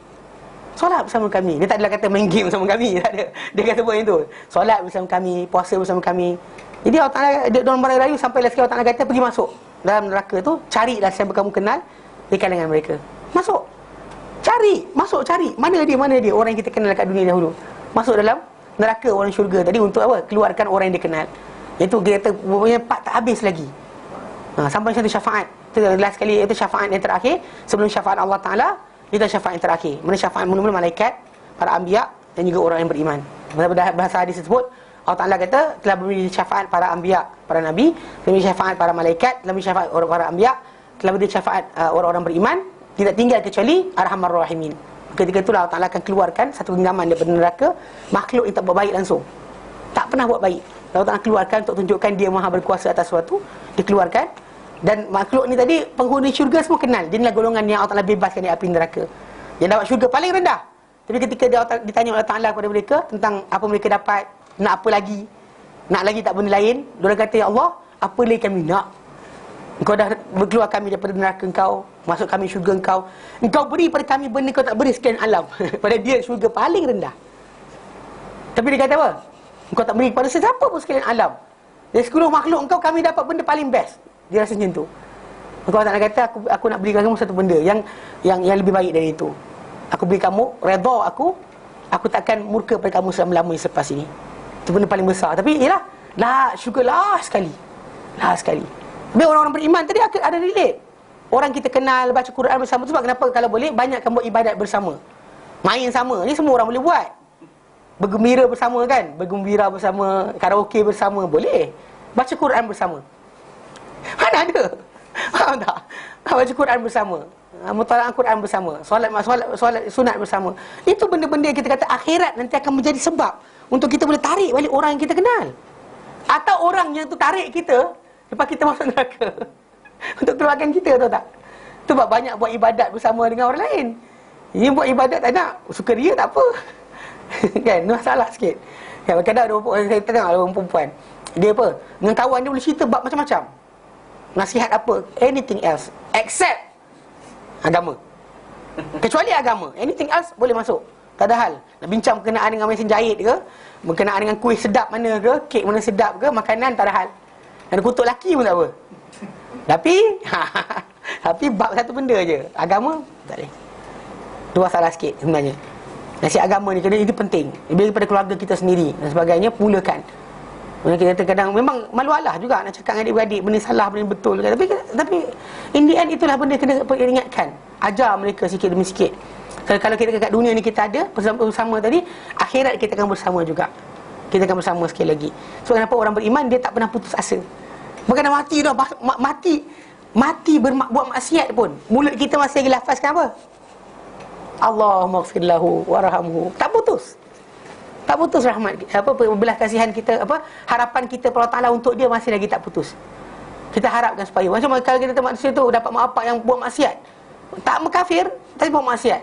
Solat bersama kami. Dia tak adalah kata main game bersama kami, tak ada. Dia kata buat itu. Solat bersama kami, puasa bersama kami. Jadi Allah Ta'ala, dia orang merayu sampailah sekali Allah Ta'ala kata, pergi masuk dalam neraka tu, carilah siapa kamu kenal di kalangan mereka. Masuk. Cari. Mana dia orang yang kita kenal kat dunia dahulu. Masuk dalam neraka orang syurga tadi untuk apa? Keluarkan orang yang dia kenal. Itu dia kata, punya part tak habis lagi. Sampai satu syafaat. Itu last sekali, itu syafaat yang terakhir. Sebelum syafaat Allah Ta'ala, itu syafaat yang terakhir. Mana syafaat mula-mula malaikat, para anbiya dan juga orang yang beriman. Bahasa hadis tersebut, Allah Ta'ala kata telah beri syafaat para anbiya, para nabi, telah beri syafaat para malaikat, telah beri syafaat para anbiya, telah beri syafaat orang-orang beriman, tidak tinggal kecuali Arhamar Rahimin. Ketika itulah Allah Ta'ala akan keluarkan satu genggaman daripada neraka makhluk yang tak buat baik langsung, tak pernah buat baik. Allah Ta'ala keluarkan untuk tunjukkan dia maha berkuasa atas sesuatu. Dikeluarkan. Dan makhluk ni tadi, penghuni syurga semua kenal. Dia inilah golongan yang Allah Ta'ala bebaskan dari api neraka, yang dapat syurga paling rendah. Tapi ketika ditanya oleh Allah Ta'ala kepada mereka tentang apa mereka dapat, nak apa lagi, nak lagi tak benda lain, diorang kata, ya Allah, apa lagi kami nak? Engkau dah berkeluar kami daripada neraka engkau, masuk kami syurga engkau beri pada kami benda kau tak beri sekalian alam. Pada dia syurga paling rendah. Tapi dia kata apa? Engkau tak beri kepada sesiapa pun sekalian alam. Dari seluruh makhluk engkau, kami dapat benda paling best. Dia rasa macam tu. Maka Allah Ta'ala kata, aku nak beri kamu satu benda yang lebih baik dari itu. Aku beri kamu redha aku takkan murka pada kamu selama-lamanya selepas ini. Itu benda paling besar. Tapi ialah syurga last sekali. Tapi orang-orang beriman tadi ada relate. Orang kita kenal, baca Quran bersama. Sebab kenapa kalau boleh banyakkan buat ibadat bersama, main sama. Ni semua orang boleh buat. Bergembira bersama kan, bergembira bersama, karaoke bersama, boleh. Baca Quran bersama, mana ada? Faham tak? Baca Quran bersama, mutalaah Quran bersama, solat sunat bersama. Itu benda-benda yang kita kata akhirat nanti akan menjadi sebab untuk kita boleh tarik balik orang yang kita kenal, atau orang yang tu tarik kita lepas kita masuk neraka untuk keluarkan kita, tahu tak? Tu sebab banyak buat ibadat bersama dengan orang lain. Ini buat ibadat tak nak, suka dia tak apa. Kan, masalah sikit. Kan, kadang-kadang saya tengok ada orang perempuan, dia apa, dengan kawan dia boleh cerita bab macam-macam, nasihat apa, anything else except agama. Kecuali agama, anything else boleh masuk, tak ada hal. Nak bincang berkenaan dengan mesin jahit ke, berkenaan dengan kuih sedap mana ke, kek mana sedap ke, makanan, tak ada hal. Dan kutuk laki pun tak apa. Tapi bab satu benda je, agama tak boleh. Tu masalah sikit sebenarnya. Nasihat agama ni kena, itu penting. Lebih daripada keluarga kita sendiri dan sebagainya, mulakan. Kita kadang memang malu alah juga nak cakap dengan adik-beradik benda salah, benda betul. Tapi in the end itulah benda kena ingatkan. Ajar mereka sikit demi sikit. Kalau kita kat dunia ni kita ada bersama tadi, akhirat kita akan bersama juga. Kita akan bersama sekali lagi. Sebab kenapa orang beriman dia tak pernah putus asa. Bukan dah mati dah, mati buat maksiat pun mulut kita masih lagi lafazkan apa? Allahumma ighfir lahu warhamhu. Tak putus rahmat, belas kasihan kita, harapan kita pada Allah Taala untuk dia masih lagi tak putus. Kita harapkan supaya macam kalau kita manusia tu dapat mak bapak yang buat maksiat, tak mengkafir tapi buat maksiat,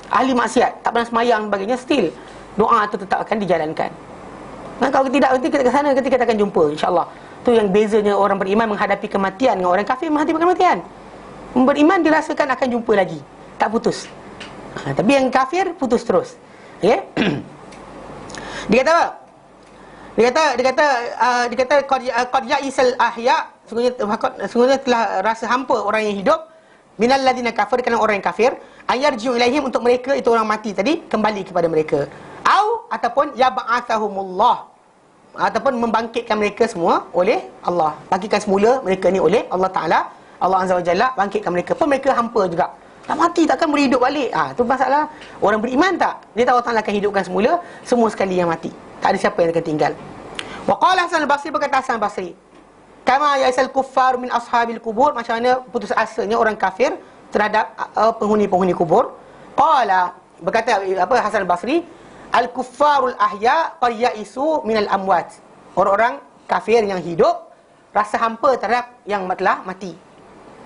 ahli maksiat, tak pernah semayang sebagainya, still doa tu tetap akan dijalankan. Dan kalau tidak, nanti kita ke sana, kita akan jumpa insya-Allah. Tu yang bezanya orang beriman menghadapi kematian dengan orang kafir menghadapi kematian. Beriman dirasakan akan jumpa lagi, tak putus. Tapi yang kafir putus terus. Okey. Dia kata apa? Dia kata qad ya'isal ahya, sungguhnya telah rasa hampa orang yang hidup, minal ladina kafir, kerana orang yang kafir, ayarji'u ilaihim, untuk mereka itu orang mati tadi kembali kepada mereka. Ataupun yab'athahumullah, ataupun membangkitkan mereka semua oleh Allah. Bangkitkan semula mereka ni oleh Allah Taala, Allah Azza wa Jalla bangkitkan mereka. Pun mereka hampa juga. Tak mati takkan boleh hidup balik. Tu masalah. Orang beriman tak? Dia tahu Allah Taala akan hidupkan semula semua sekali yang mati. Tak ada siapa yang akan tinggal. Wa qala Hasan al-Basri, berkata Hasan al-Basri, kama ya'sal kuffar min ashabil kubur, macam mana putus asanya orang kafir terhadap penghuni-penghuni kubur. Qala, berkata Hasan al-Basri, al-kuffarul ahya qad ya'isu minal amwat. Orang-orang kafir yang hidup rasa hampa terhadap yang telah mati.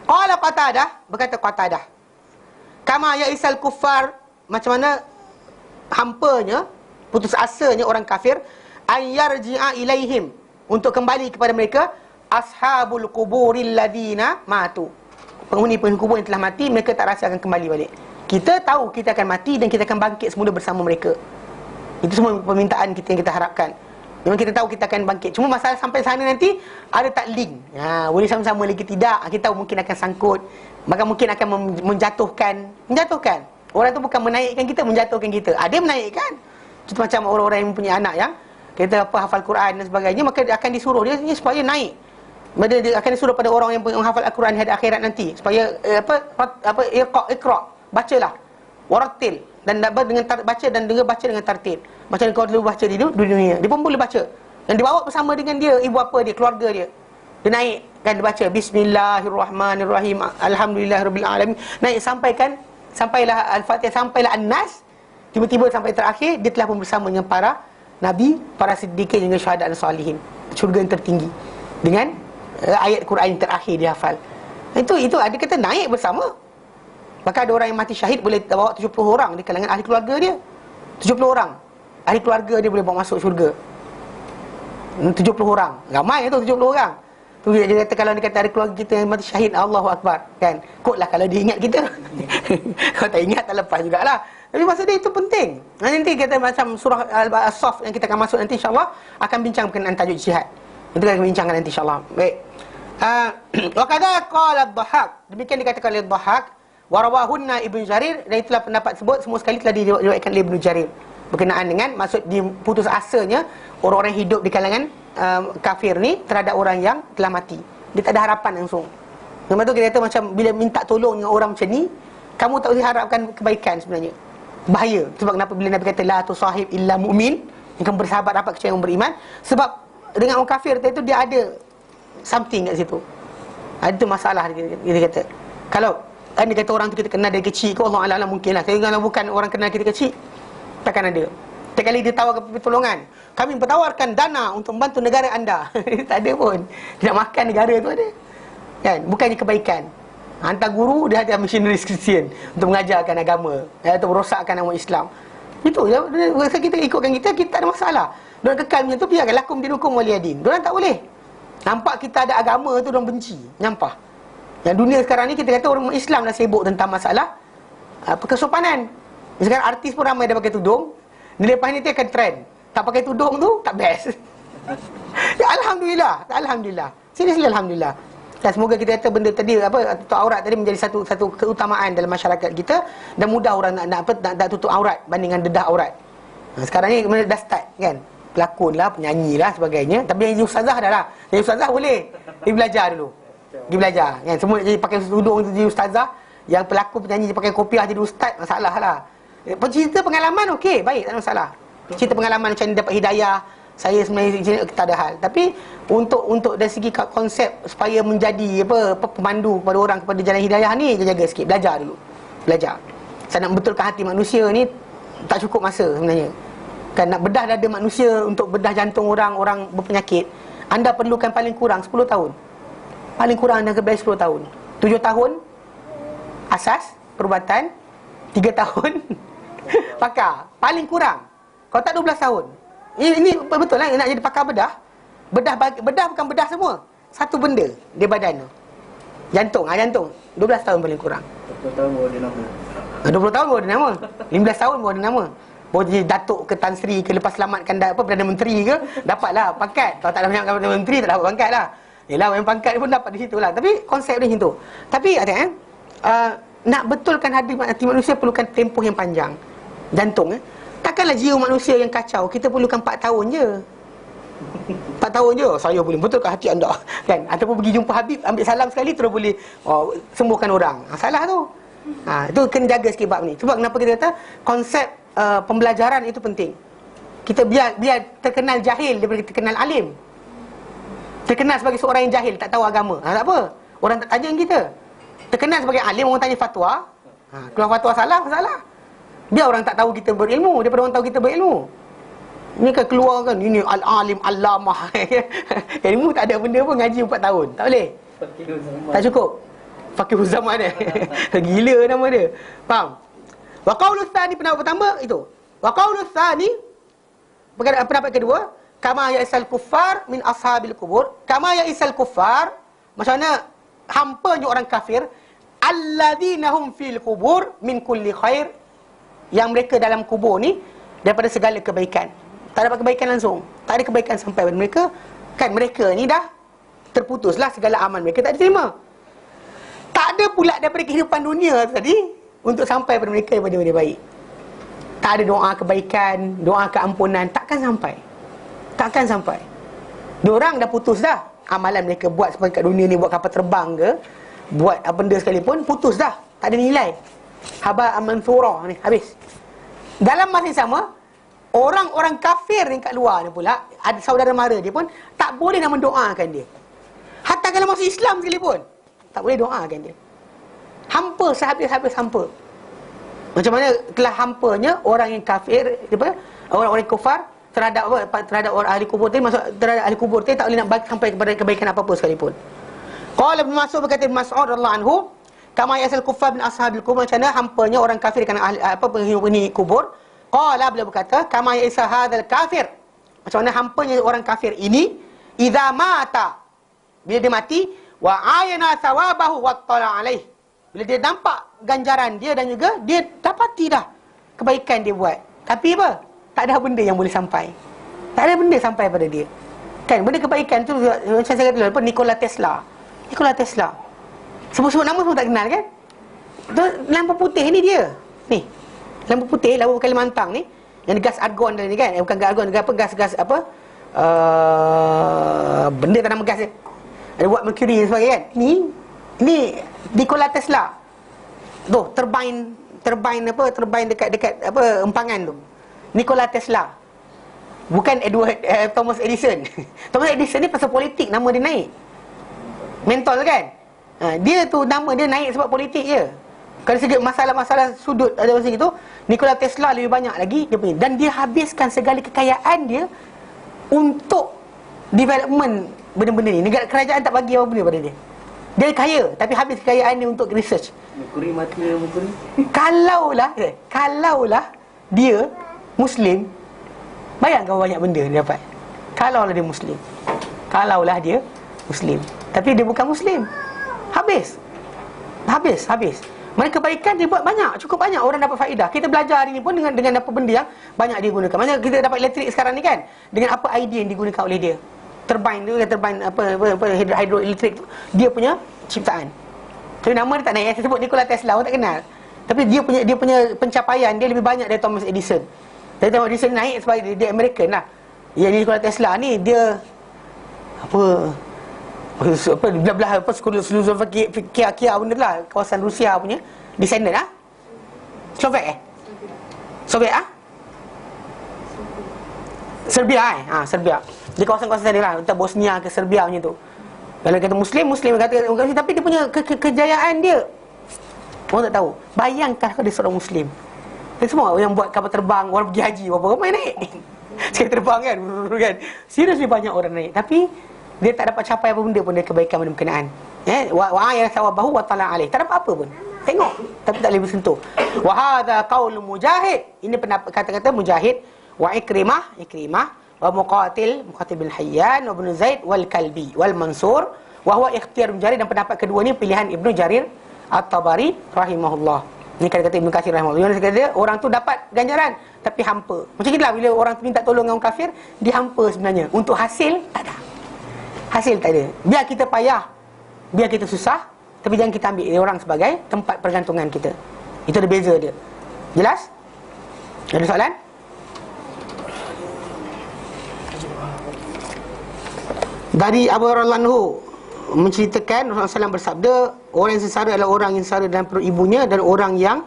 Qala Qatadah, berkata Qatadah, kama ya'isal kuffar, macam mana hampanya, putus asanya orang kafir, ayyarji'a ilaihim, untuk kembali kepada mereka, ashabul kuburil ladina matu, penghuni-penghuni kubur yang telah mati, mereka tak rasa akan kembali balik. Kita tahu kita akan mati dan kita akan bangkit semula bersama mereka. Itu semua permintaan kita yang kita harapkan. Memang kita tahu kita akan bangkit. Cuma masalah sampai sana nanti ada tak link. Boleh sama-sama lagi tidak. Kita tahu mungkin akan sangkut, maka mungkin akan menjatuhkan. Orang tu bukan menaikkan kita, menjatuhkan kita. Ada menaikkan. Contoh macam orang-orang yang mempunyai anak yang kita hafal Quran dan sebagainya, maka dia akan disuruh dia supaya naik. Dia akan disuruh pada orang yang menghafal Al-Quran di hari akhirat nanti supaya iqra, bacalah, warattil, dan dengan baca dan juga baca dengan tartil. Macam kau dulu baca di dunia, dia pun boleh baca. Dan dibawa bersama dengan dia, ibu bapa dia, keluarga dia. Dia naik kan, dia baca Bismillahirrahmanirrahim, Alhamdulillahirabbil alamin. Naik sampailah Al-Fatihah, sampailah An-Nas. Tiba-tiba sampai terakhir, dia telah pun bersama dengan para nabi, para siddiqin, dengan syuhada dan salihin, syurga yang tertinggi, dengan ayat Quran yang terakhir dia hafal. Itu ada kata naik bersama. Maka ada orang yang mati syahid boleh bawa 70 orang di kalangan ahli keluarga dia. 70 orang ahli keluarga dia boleh bawa masuk syurga. 70 orang. Ramai tu 70 orang. Tu dia kata, kalau dia kata ada keluarga kita yang mati syahid, Allahu Akbar, kan? Kotlah kalau dia ingat kita. Kalau tak ingat tak lepas jugalah. Tapi maksud dia itu penting. Nanti kita macam surah As-Saff yang kita akan masuk nanti, insya-Allah akan bincang berkenaan tajuk jihad. Itu kita akan bincangkan nanti, insya-Allah. Baik. Wa kadza qala ad-Dhahhak, demikian dikatakan oleh ad-Dhahhak, wa rawahunna Ibnu Jarir, dan itulah pendapat tersebut semua sekali telah diriwayatkan oleh Ibnu Jarir berkenaan dengan maksud diputus asanya orang-orang hidup di kalangan kafir ni terhadap orang yang telah mati. Dia tak ada harapan langsung. Lepas tu kita kata macam bila minta tolong dengan orang macam ni, kamu tak boleh harapkan kebaikan sebenarnya. Bahaya. Sebab kenapa bila Nabi kata la tusahib illa mu'min, yang bersahabat rapat kecuali yang beriman, sebab dengan orang kafir itu dia ada something kat situ. Itu masalah dia kata. Kalau dia kata orang tu kita kenal dari kecil ke, Allah Alam mungkinlah. Tapi kalau bukan orang kenal kita kecil, takkan ada. Setiap kali dia tawarkan pertolongan, kami bertawarkan dana untuk membantu negara anda. Tak ada pun. Dia nak makan negara tu ada, kan? Bukannya kebaikan. Hantar guru, dia ada missionaries Kristian untuk mengajarkan agama, atau merosakkan nama Islam. Itu ya. Rasa kita ikutkan kita tak ada masalah. Diorang kekal macam tu, biarkan lakum dinukum waliyadin. Diorang tak boleh. Nampak kita ada agama tu, diorang benci. Nampak. Yang dunia sekarang ni kita kata orang Islam dah sibuk tentang masalah kesopanan. Sekarang artis pun ramai dah pakai tudung. Dia lepas ni dia akan trend. Tak pakai tudung tu tak best. Ya, Alhamdulillah. Seriously Alhamdulillah. Dan semoga kita kata benda tadi tutup aurat tadi menjadi satu keutamaan dalam masyarakat kita, dan mudah orang nak tutup aurat bandingkan dedah aurat. Sekarang ni dah start kan, pelakon lah, penyanyi lah sebagainya. Tapi yang jadi ustazah dah lah. Jadi ustazah boleh pergi belajar dulu. Pergi belajar kan. Semua jadi pakai tudung jadi ustazah, yang pelakon penyanyi pakai kopiah jadi ustaz, masalah lah. Cerita pengalaman okey, baik, tak ada masalah. Cerita pengalaman macam ni dapat hidayah, saya sebenarnya tak ada hal. Tapi untuk dari segi konsep supaya menjadi pemandu kepada orang kepada jalan hidayah ni, jaga sikit, belajar dulu. Belajar. Saya nak betulkan hati manusia ni tak cukup masa sebenarnya. Kan nak bedah dada manusia, untuk bedah jantung orang berpenyakit, anda perlukan paling kurang 10 tahun. Paling kurang anda kena 10 tahun. 7 tahun asas perubatan, 3 tahun pakar. Paling kurang. Kalau tak 12 tahun. Ini betul lah nak jadi pakar bedah. Bedah bukan bedah semua. Satu benda di badan tu. Jantung, jantung. 12 tahun paling kurang. 20 tahun baru dia nama. 20 tahun baru ada nama. 15 tahun baru ada nama. Baru jadi Datuk ke Tan Sri ke, lepas selamatkan Perdana Menteri ke, dapatlah pangkat. Kalau tak ada banyak Perdana Menteri, tak dapat pangkat lah. Yelah, yang pangkat pun dapat di situ lah. Tapi konsep dia macam tu. Tapi nak betulkan hati manusia perlukan tempoh yang panjang. Jantung takkanlah jiwa manusia yang kacau. Kita perlukan 4 tahun je. 4 tahun je saya boleh betulkan hati anda, kan? Ataupun pergi jumpa Habib, ambil salam sekali terus boleh sembuhkan orang. Salah tu. Itu kena jaga sikit bab ni. Sebab kenapa kita kata konsep pembelajaran itu penting. Kita biar terkenal jahil daripada terkenal alim. Terkenal sebagai seorang yang jahil, tak tahu agama, tak apa, orang tak tanya kita. Terkenal sebagai alim, orang tanya fatwa, keluar fatwa salah. Biar orang tak tahu kita berilmu daripada orang tahu kita berilmu. Ini kan keluar kan, ini al-alim allamah. Ilmu tak ada benda pun, ngaji 4 tahun tak boleh, tak cukup. Faqihuz zaman gila nama dia. Faham? Wa qaulus tsani, pendapat pertama itu. Wa qaulus tsani, pendapat kedua, kama ya'isal kuffar min ashabil kubur. Kama ya'isal kuffar, macam mana hampanya orang kafir, alladzina hum fil kubur min kulli khair, yang mereka dalam kubur ni daripada segala kebaikan. Tak dapat kebaikan langsung, tak ada kebaikan sampai pada mereka. Kan mereka ni dah terputuslah segala amal mereka, tak diterima. Tak ada pula daripada kehidupan dunia tadi untuk sampai pada mereka daripada benda baik. Tak ada doa kebaikan, doa keampunan, takkan sampai. Diorang dah putus dah. Amalan mereka buat seperti kat dunia ni, buat kapal terbang ke, buat apa benda sekalipun, putus dah, tak ada nilai. Haba mansura ni, habis. Dalam masa yang sama, orang-orang kafir ni kat luar ni pula, ada saudara mara dia pun tak boleh nak mendoakan dia. Hatta kalau masuk Islam sekalipun, tak boleh doakan dia. Hampa, sehabis-habis hampa. Macam mana telah hampanya orang yang kafir, orang-orang kufar terhadap orang ahli kubur tadi, masuk terhadap ahli kubur tadi tak boleh nak sampai kepada kebaikan apa-apa sekalipun. Qala Ibn Mas'ud, berkata Ibn Mas'ud radhiyallahu anhu, kama yasal kuffar bin ashabil kubur, macam mana hampanya orang kafir kerana ahli penghuni kubur. Qala, beliau berkata, kama yasa hadzal kafir, macam mana hampanya orang kafir ini, idza mata, bila dia mati, wa ayana thawabahu wa tala alaih, bila dia nampak ganjaran dia dan juga dia dapati dah kebaikan dia buat, tapi apa? Tak ada benda yang boleh sampai. Tak ada benda sampai pada dia. Kan benda kebaikan tu macam saya kata apa, Nikola Tesla. Sebut-sebut nama semua tak kenal kan? Tu lampu putih ni dia. Ni. Lampu putih, lampu Kalimantan ni, yang gas argon tadi kan? Bukan gas argon, gas apa? Benda tak nama gas dia. Ada buat mercury dan sebagainya kan? Ni Nikola Tesla. Tu turbine dekat apa empangan tu. Nikola Tesla. Bukan Thomas Edison. Thomas Edison ni pasal politik nama dia naik. Mentol kan? Dia tu nama dia naik sebab politik je. Kalau segi masalah-masalah sudut ada macam itu, Nikola Tesla lebih banyak lagi dia punya. Dan dia habiskan segala kekayaan dia untuk development benda-benda ni. Negara kerajaan tak bagi apa benda pada dia. Dia kaya tapi habis kekayaan dia untuk research. Merkuri mati ya Merkuri. Kalaulah dia Muslim, bayangkan banyak benda dia dapat. Kalaulah dia Muslim. Tapi dia bukan Muslim. Habis. Mereka kebaikan dia buat banyak, cukup banyak orang dapat faedah. Kita belajar hari ni pun dengan apa benda yang banyak dia gunakan. Maksudnya kita dapat elektrik sekarang ni kan, dengan apa idea yang digunakan oleh dia. Turbine hidroelektrik tu, dia punya ciptaan. Tapi nama dia tak naik, saya sebut Nikola Tesla, orang tak kenal. Tapi dia punya pencapaian dia lebih banyak dari Thomas Edison. Tapi Thomas Edison naik sebab dia American lah. Yang Nikola Tesla ni dia belah-belah sekolah Kia benda lah, kawasan Rusia punya descendant lah. Soviet Serbia Serbia. Di kawasan-kawasan tadi lah, entah Bosnia ke Serbia macam tu. Kalau kata Muslim kata tapi dia punya kejayaan dia orang tak tahu. Bayangkan kalau dia seorang Muslim. Dan semua yang buat kapal terbang, orang pergi haji, berapa ramai naik. Sekali terbang kan, seriously banyak orang naik. Tapi dia tak dapat capai apa benda pun dari kebaikan benda berkenaan. Wa ya sawabahu wa tala alaih. Tak dapat apa pun. Tengok tapi tak boleh bersentuh. Wa hadza qaul Mujahid. Ini pendapat kata-kata Mujahid wa Ikrimah wa Muqatil bin Hayyan wa Ibn Zaid wal Kalbi wal Mansur wa huwa ikhtiyar Ibn Jarir, dan pendapat kedua ni pilihan Ibnu Jarir At-Tabari rahimahullah. Ni kata Ibnu Katsir rahimahullah. Dia kata orang tu dapat ganjaran tapi hampa. Macam itulah bila orang tu minta tolong dengan orang kafir, dia hampa sebenarnya. Untuk hasil tak ada. Hasil tak ada. Biar kita payah, biar kita susah, tapi jangan kita ambil dia orang sebagai tempat pergantungan kita. Itu ada beza dia. Jelas? Ada soalan? Dari Abu Hurairah anhu menceritakan Rasulullah SAW bersabda, orang yang sengsara adalah orang yang sengsara dalam perut ibunya, dan orang yang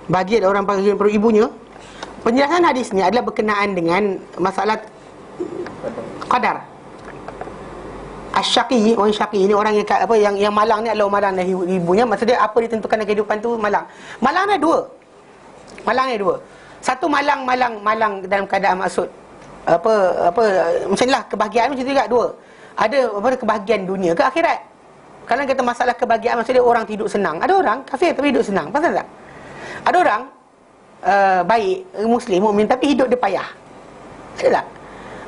bahagia adalah orang bahagia dalam perut ibunya. Penjelasan hadis ni adalah berkenaan dengan masalah qadar. Asy-syaqi, orang syaqi ni orang yang malang ni adalah malang dari ibunya. Maksudnya apa ditentukan dalam kehidupan tu malang. Malang ada dua. Satu malang dalam keadaan maksud macam inilah kebahagiaan macam tu juga dua. Ada kebahagiaan dunia ke akhirat. Kalau kita masalah kebahagiaan maksudnya orang hidup senang. Ada orang kafir tapi hidup senang. Pasal tak? Ada orang baik, Muslim, mukmin tapi hidup dia payah. Ada tak?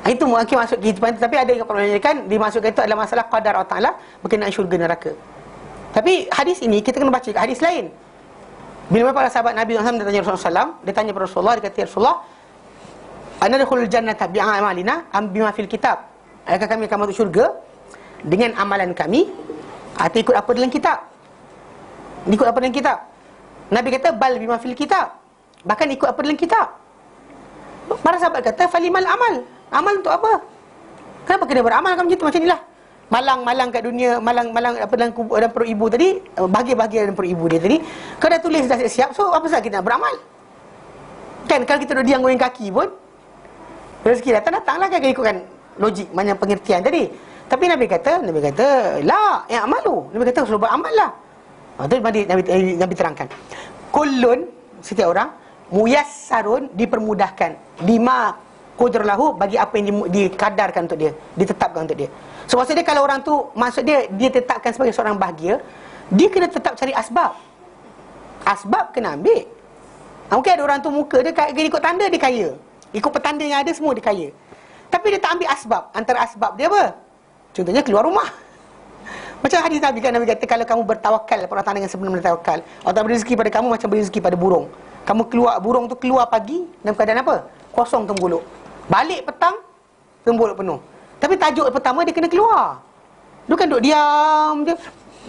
Itu mungkin masuk kehidupan, tapi ada yang perlukan dimasukkan itu adalah masalah qadar Allah Ta'ala berkenaan syurga neraka. Tapi hadis ini kita kena baca hadis lain. Bila para sahabat Nabi SAW dia tanya Rasulullah SAW, dia tanya kepada Rasulullah, dia kata, "Ya Rasulullah, anadkhulul jannata bi'amalina am bima fil kitab?" Adakah kami akan masuk syurga dengan amalan kami atau ikut apa dalam kitab? Ikut apa dalam kitab? Nabi kata bal bima fil kitab. Bahkan ikut apa dalam kitab. Para sahabat kata falimal amal. Amal untuk apa? Kenapa kena beramal macam itu? Macam inilah. Malang kat dunia, malang apa dalam perut ibu tadi, bahagia dalam perut ibu dia tadi. Kau dah tulis dah siap, so apa sahaja kita nak beramal? Kan kalau kita duduk diam goreng kaki pun rezeki datanglah kan ikutkan logik mana pengertian tadi. Tapi Nabi kata la ya amalu. Nabi kata suruh beramal lah. Itu Nabi terangkan. Kullun, setiap orang muyassarun, dipermudahkan, lima qudralahu, bagi apa yang dikadarkan untuk dia, ditetapkan untuk dia. So maksudnya kalau orang tu, maksud dia tetapkan sebagai seorang bahagia, dia kena tetap cari asbab. Asbab kena ambil. Mungkin ada orang tu muka dia ikut tanda dia kaya, ikut petanda yang ada semua dia kaya, tapi dia tak ambil asbab. Antara asbab dia apa? Contohnya keluar rumah. Macam hadis Nabi kan, Nabi kata kalau kamu bertawakal, perkataan dengan sebelum bertawakal, Allah tak beri rezeki pada kamu macam beri rezeki pada burung. Kamu keluar, burung tu keluar pagi dalam keadaan apa? Kosong tengguluk. Balik petang, tengguluk penuh. Tapi tajuk pertama dia kena keluar. Dia kan duduk diam je.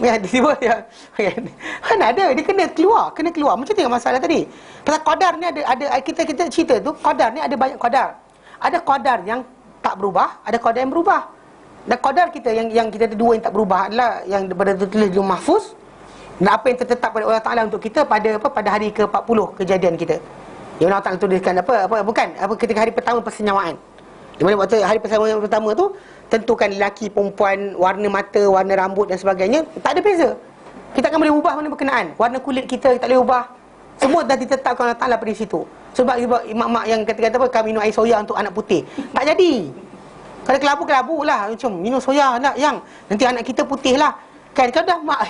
Ya, dia kan ada, dia kena keluar. Macam tengok masalah tadi. Pasal qadar ni ada kita cerita tu, qadar ni ada banyak qadar. Ada qadar yang tak berubah, ada qadar yang berubah. Dan qadar kita yang kita ada dua yang tak berubah adalah yang tertulis di mahfuz, dan apa yang tertetap pada Allah Taala untuk kita pada hari ke-40 kejadian kita. Yang Allah Taala tuliskan ketika hari pertama persenyawaan. Di mana waktu hari pertama tu tentukan lelaki, perempuan, warna mata, warna rambut dan sebagainya, tak ada beza. Kita akan boleh ubah mana berkenaan. Warna kulit kita tak boleh ubah. Semua dah ditetapkan Allah Taala pada situ. Sebab mak-mak yang kata kami minum air soya untuk anak putih, tak jadi. Kalau kelabu lah, macam minum soya nak yang nanti anak kita putih lah. Kan kalau dah mak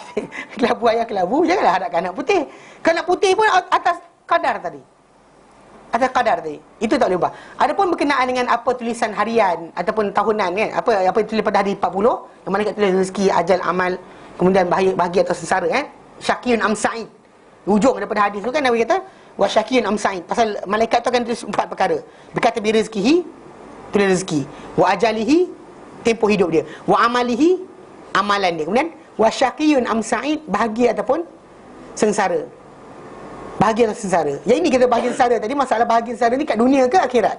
kelabu ayah kelabu, janganlah hadapkan anak putih. Kalau anak putih pun atas kadar tadi. Atas kadar tadi. Itu tak boleh ubah. Adapun berkenaan dengan apa tulisan harian ataupun tahunan kan, apa yang tulis pada hari 40, yang mana kat tulis rezeki, ajal, amal, kemudian bahagia atau sengsara kan. Syaqiyun am sa'id. Hujung daripada hadis tu kan Nabi kata wa syaqiyun am sa'id. Pasal malaikat tu akan tulis 4 perkara. Berkata bi rezkihi, tulis rezeki. Wa ajalihi, tempoh hidup dia. Wa amalihi, amalan dia. Kemudian wa syaqiyun am sa'id, bahagia ataupun sengsara. Bahagia atau sengsara. Yang ini kita bahagia sengsara tadi, masalah bahagia sengsara ni kat dunia ke akhirat?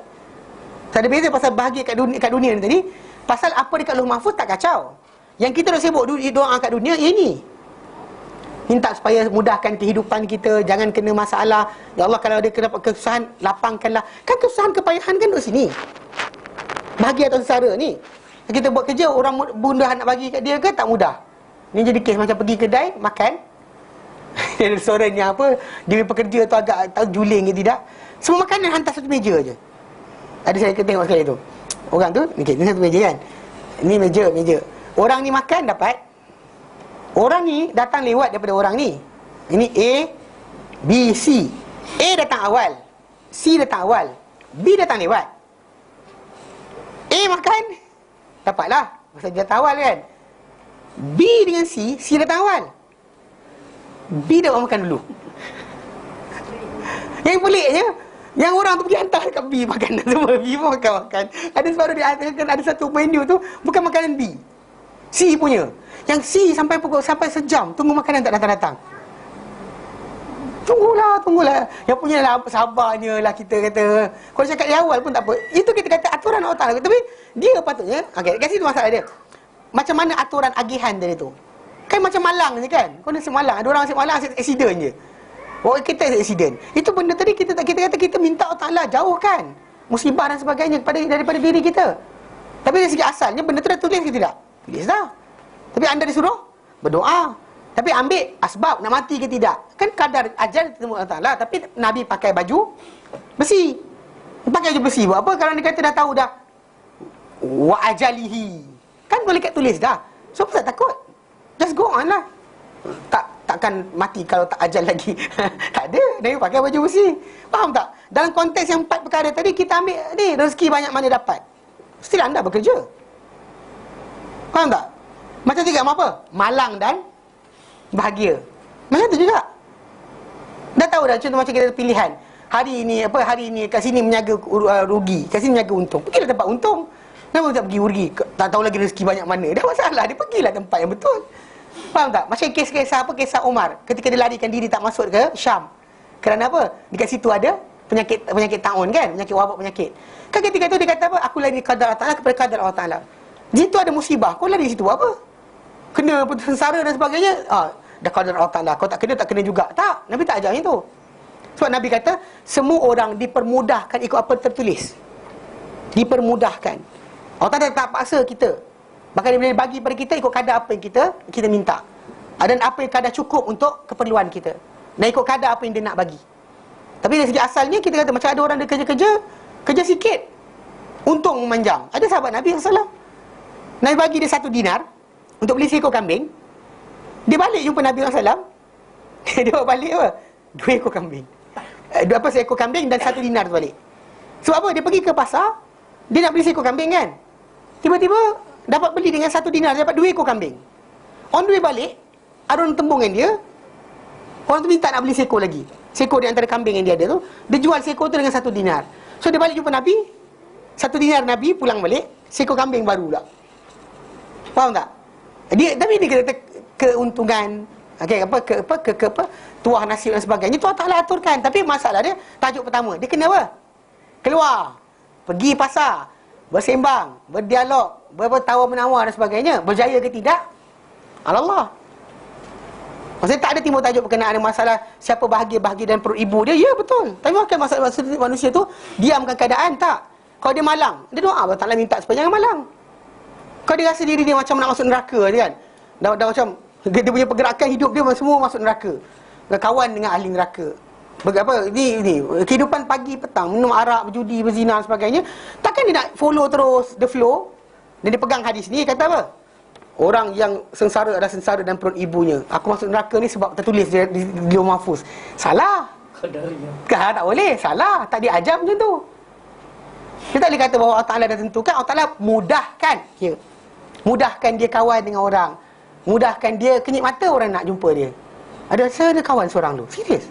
Tak ada beza pasal bahagia kat dunia ni tadi. Pasal apa dekat Lauh Mahfuz tak kacau. Yang kita nak sibuk doa kat dunia ini. Minta supaya mudahkan kehidupan kita, jangan kena masalah. Ya Allah, kalau ada kesusahan, lapangkanlah. Kan kesusahan kepayahan kan duduk sini. Bahagia atau sengsara ni, kita buat kerja, orang bunda nak bagi kat dia ke tak mudah. Ni jadi kes macam pergi kedai makan restoran yang apa, dia pekerja tu agak tahu juling ke tidak, semua makanan hantar satu meja je. Ada saya tengok sekali tu, orang tu ni satu meja kan, ni meja. Orang ni makan dapat, orang ni datang lewat daripada orang ni. Ini A, B, C. A datang awal, C datang awal, B datang lewat. A makan, dapatlah, pasal dia datang awal kan. B dengan C datang awal, B dapat makan dulu. Yang peliknya, yang orang tu pergi hantar dekat B makanan semua. B pun makan. Ada sebab dia hantarkan, ada satu menu tu bukan makanan B, C punya. Yang C sampai sejam tunggu makanan tak datang-datang. Tunggulah. Yang punya lah sabarnya lah kita kata. Kalau cakap di awal pun tak apa. Itu kita kata aturan Allah Ta'ala. Tapi dia patutnya, kat situ masalah dia. Macam mana aturan agihan tadi tu? Kan macam malang je kan? Kau nasib malang, ada orang nasib malang, accident je. Oh, kita accident. Itu benda tadi kita kata kita minta Allah Ta'ala jauhkan musibah dan sebagainya daripada diri kita. Tapi dari segi asalnya benda tu dah tulis ke tidak? Tulis dah. Tapi anda disuruh berdoa. Tapi ambil asbab nak mati ke tidak. Kan kadar ajal ketemu Allah Ta'ala. Tapi Nabi pakai baju besi. Pakai baju besi buat apa? Kalau dia kata dah tahu dah wa ajalihi, kan boleh kat tulis dah. So apa tak takut? Just go on lah. Takkan mati kalau tak ajal lagi. Tak ada. Nabi pakai baju besi. Faham tak? Dalam konteks yang 4 perkara tadi, kita ambil ni rezeki banyak mana dapat. Still anda bekerja. Faham tak? Macam tiga apa? Malang dan bahagia. Macam tu juga. Dah tahu dah, contoh macam kita ada pilihan. Hari ini kat sini menjaga rugi, kat sini menjaga untung. Pergilah tempat untung. Kenapa tak pergi rugi? Tak tahu lagi rezeki banyak mana. Dah masalah, dia pergilah tempat yang betul. Faham tak? Macam kisah Umar ketika dia larikan diri tak masuk ke Syam. Kerana apa? Dekat situ ada penyakit taun kan, penyakit wabak penyakit. Kan ketika tu dia kata apa? Aku lari qadar Allah Ta'ala kepada qadar Allah Ta'ala. Di situ ada musibah, kau lari situ apa? Kena sengsara dan sebagainya. Dah qadar Allah Ta'ala, kau tak kena juga. Tak, Nabi tak ajar itu. Sebab Nabi kata semua orang dipermudahkan ikut apa tertulis. Dipermudahkan. Allah Ta'ala tak paksa kita. Bahkan dia boleh bagi pada kita ikut kadar apa yang kita minta. Dan apa yang kadar cukup untuk keperluan kita. Dan ikut kadar apa yang dia nak bagi. Tapi dari segi asalnya kita kata macam ada orang dia kerja sikit, untung memanjang. Ada sahabat Nabi SAW, Nabi bagi dia 1 dinar untuk beli seekor kambing. Dia balik jumpa Nabi SAW, dia bawa balik apa? 2 ekor kambing. Seekor kambing dan 1 dinar tu balik. Sebab apa? Dia pergi ke pasar, dia nak beli seekor kambing kan. Tiba-tiba dapat beli dengan 1 dinar, dapat 2 ekor kambing. On the way balik, ada orang tembung dengan dia. Orang tu minta nak beli seekor lagi. Seekor di antara kambing yang dia ada tu, dia jual seekor tu dengan 1 dinar. So dia balik jumpa Nabi, 1 dinar Nabi, pulang balik, seekor kambing baru pula. Faham tak? Tapi dia kata keuntungan, tuah nasib dan sebagainya, tu Allah Ta'ala aturkan. Tapi masalah dia, tajuk pertama, dia kena apa? Keluar, pergi pasar, bersembang, berdialog, bertawar-menawar dan sebagainya. Berjaya ke tidak? Allah. Maksudnya tak ada timbul tajuk berkenaan dengan masalah siapa bahagia dan perut ibu dia. Ya betul. Tapi bukan masalah manusia tu diamkan keadaan, tak. Kalau dia malang, dia doa Allah Ta'ala minta supaya jangan malang. Kalau dia rasa diri dia macam nak masuk neraka je kan, dah macam dia punya pergerakan hidup dia semua masuk neraka, berkawan dengan ahli neraka. Ni kehidupan pagi petang, minum arak, berjudi, berzina dan sebagainya. Takkan dia nak follow terus the flow. Dan dia pegang hadis ni, kata apa? Orang yang sengsara adalah sengsara dan perut ibunya. Aku masuk neraka ni sebab tertulis di Lauh Mahfuz. Salah. Tak boleh, salah. Tak diajar macam tu. Kita tak boleh kata bahawa Allah Ta'ala dah tentukan. Allah Ta'ala mudahkan dia. Mudahkan dia kawan dengan orang. Mudahkan dia kenyit mata orang nak jumpa dia. Ada kawan seorang tu, serius.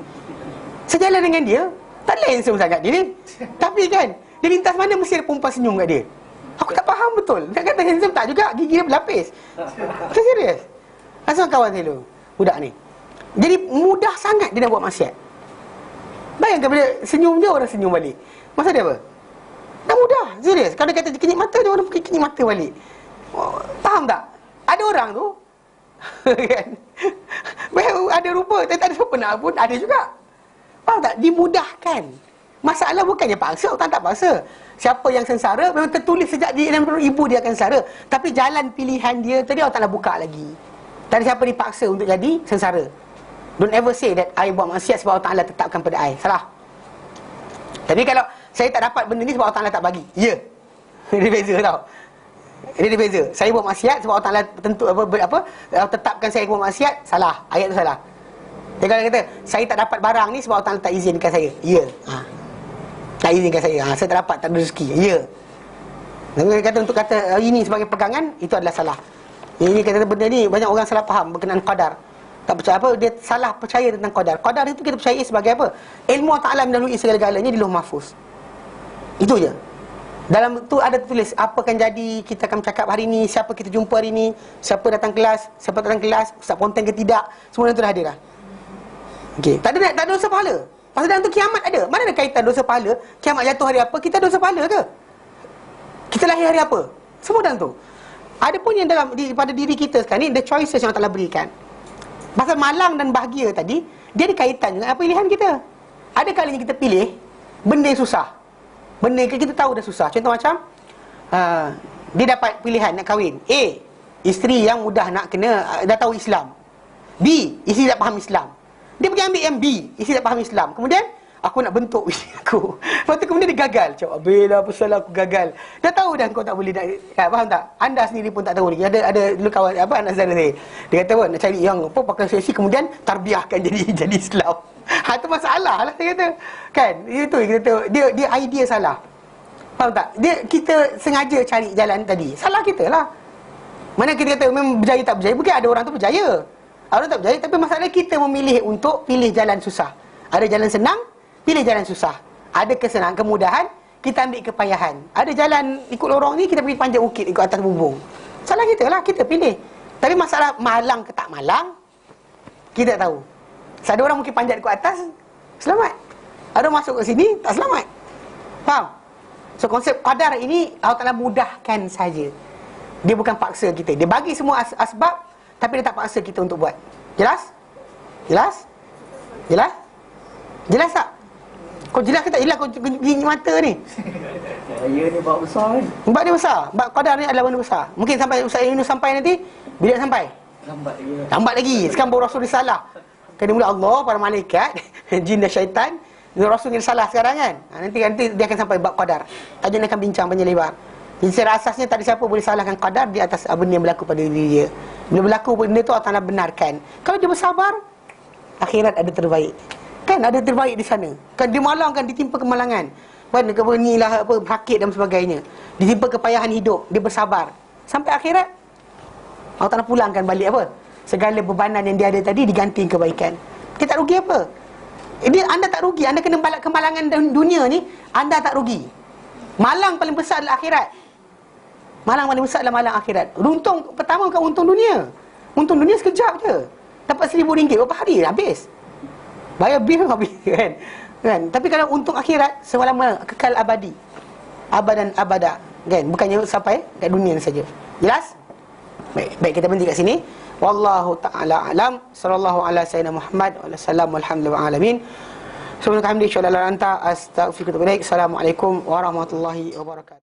Sejalan dengan dia, tak ada handsome sangat dia ni. Tapi kan, dia lintas mana mesti ada perempuan senyum kat dia. Aku tak faham betul. Nak kata handsome tak juga, gigi dia berlapis. Saya serius. Asal kawan saya dulu, budak ni. Jadi mudah sangat dia nak buat maksiat. Bayangkan bila senyum dia, orang senyum balik. Masa dia apa? Dah mudah, serius. Kalau dia kata kenyit mata, dia orang kenyit mata balik. Faham tak? Ada orang tu kan, ada rupa, tapi tak ada siapa nak pun, ada juga. Faham tak? Dimudahkan. Masalah bukannya paksa, orang tak paksa. Siapa yang sengsara memang tertulis sejak di dalam perut ibu dia akan sengsara. Tapi jalan pilihan dia tadi Allah Ta'ala buka lagi. Tak ada siapa dipaksa untuk jadi sengsara. Don't ever say that I buat maksiat sebab Allah Ta'ala tetapkan pada I. Salah. Tapi kalau saya tak dapat benda ni sebab Allah Ta'ala tak bagi. Ya. Dia beza tau. Dia beza. Saya buat maksiat sebab Allah Ta'ala tentu tetapkan saya buat maksiat. Salah. Ayat tu salah. Dia kalau kata saya tak dapat barang ni sebab Allah Ta'ala tak izinkan saya. Ya. Tak izinkan saya. Saya tak dapat, tak ada rezeki. Ya. Dia kata untuk kata ini sebagai pegangan, itu adalah salah. Ini kata benda ni banyak orang salah faham berkenaan qadar. Tak percaya apa, dia salah percaya tentang qadar. Qadar itu kita percaya sebagai apa? Ilmu Allah Ta'ala mendahului segala-galanya di Lauh Mahfuz. Itu je. Dalam tu ada tulis apa akan jadi, kita akan bercakap hari ni, siapa kita jumpa hari ni, siapa datang kelas, ustaz ponten ke tidak, semua itu dah ada dah. Okey, tak ada dosa pahala. Pasal dalam tu kiamat ada. Mana ada kaitan dosa pahala? Kiamat jatuh hari apa? Kita dosa pahala ke? Kita lahir hari apa? Semua dalam tu. Ada pun yang pada diri kita sekarang ni, the choices yang Allah Ta'ala berikan. Pasal malang dan bahagia tadi, dia ada kaitan dengan pilihan kita. Ada kalanya kita pilih benda yang susah, benda yang kita tahu dah susah. Contoh macam dia dapat pilihan nak kahwin. A, isteri yang mudah nak kena, dah tahu Islam. B, isteri tak faham Islam. Dia pergi ambil yang B, isteri tak faham Islam. Kemudian aku nak bentuk isteri aku. Lepas tu kemudian dia gagal. Cakap, Abel apa salah aku gagal. Dah tahu dah kau tak boleh nak, faham tak? Anda sendiri pun tak tahu lagi. Ada dulu kawan anak saudara saya. Dia kata nak cari yang apa pakai sesi kemudian tarbiyahkan jadi Islam. Itu masalah lah saya kata. Kan? Itu kita tahu dia idea salah. Faham tak? Kita sengaja cari jalan tadi. Salah kita lah. Mana kita kata memang berjaya tak berjaya, mungkin ada orang tu berjaya. Orang tak berjaya, tapi masalah kita memilih untuk pilih jalan susah. Ada jalan senang, pilih jalan susah. Ada kesenangan, kemudahan, kita ambil kepayahan. Ada jalan ikut lorong ni, kita pergi panjat bukit, ikut atas bumbung. Salah kita lah, kita pilih. Tapi masalah malang ke tak malang, kita tak tahu. Ada orang mungkin panjat ikut atas, selamat. Ada masuk ke sini, tak selamat. Faham? So konsep qadar ini Allah Ta'ala mudahkan saja. Dia bukan paksa kita. Dia bagi semua asbab, tapi dia tak paksa kita untuk buat. Jelas? Jelas? Jelas? Jelas tak? Kau jelas ke tak jelas? Kau gigi mata ni. Saya ni bab besar kan? Bab dia besar. Bab qadar ni adalah benda besar. Mungkin sampai Ustaz Yunus sampai nanti, bila sampai? Lambat lagi. Lambat lagi. Sekarang baru Rasul risalah. Kena mula Allah, para malaikat, jin dan syaitan. Rasul risalah sekarang kan? Nanti dia akan sampai bab qadar. Tajuk ni akan bincang panjang lebar. Jadi secara asasnya tak ada siapa boleh salahkan qadar di atas benda yang berlaku pada diri dia. Bila berlaku benda tu Allah Ta'ala benarkan. Kalau dia bersabar, akhirat ada terbaik. Kan ada terbaik di sana. Kan dia malang kan, ditimpa kemalangan. Kan inilah apa, sakit dan sebagainya. Ditimpa kepayahan hidup, dia bersabar. Sampai akhirat, Allah Ta'ala pulangkan balik apa? Segala bebanan yang dia ada tadi diganti kebaikan. Kita tak rugi apa? Anda tak rugi. Anda kena kemalangan dunia ni, anda tak rugi. Malang paling besar adalah akhirat. Malang paling besar adalah malang akhirat. Untung pertama bukan untung dunia. Untung dunia sekejap je. Dapat RM1,000 berapa hari habis. Bayar bil habis kan. Tapi kalau untung akhirat selama kekal abadi. Abadan abada. Kan? Bukannya sampai kat dunia saja. Jelas? Baik kita berhenti kat sini. Wallahu ta'ala alam. Sallallahu ala sayyidina Muhammad wa sallam walhamdulillahi alamin. Subhanallah hamdi syalla la anta astaghfiruka wa atubu ilaik. Assalamualaikum warahmatullahi wabarakatuh.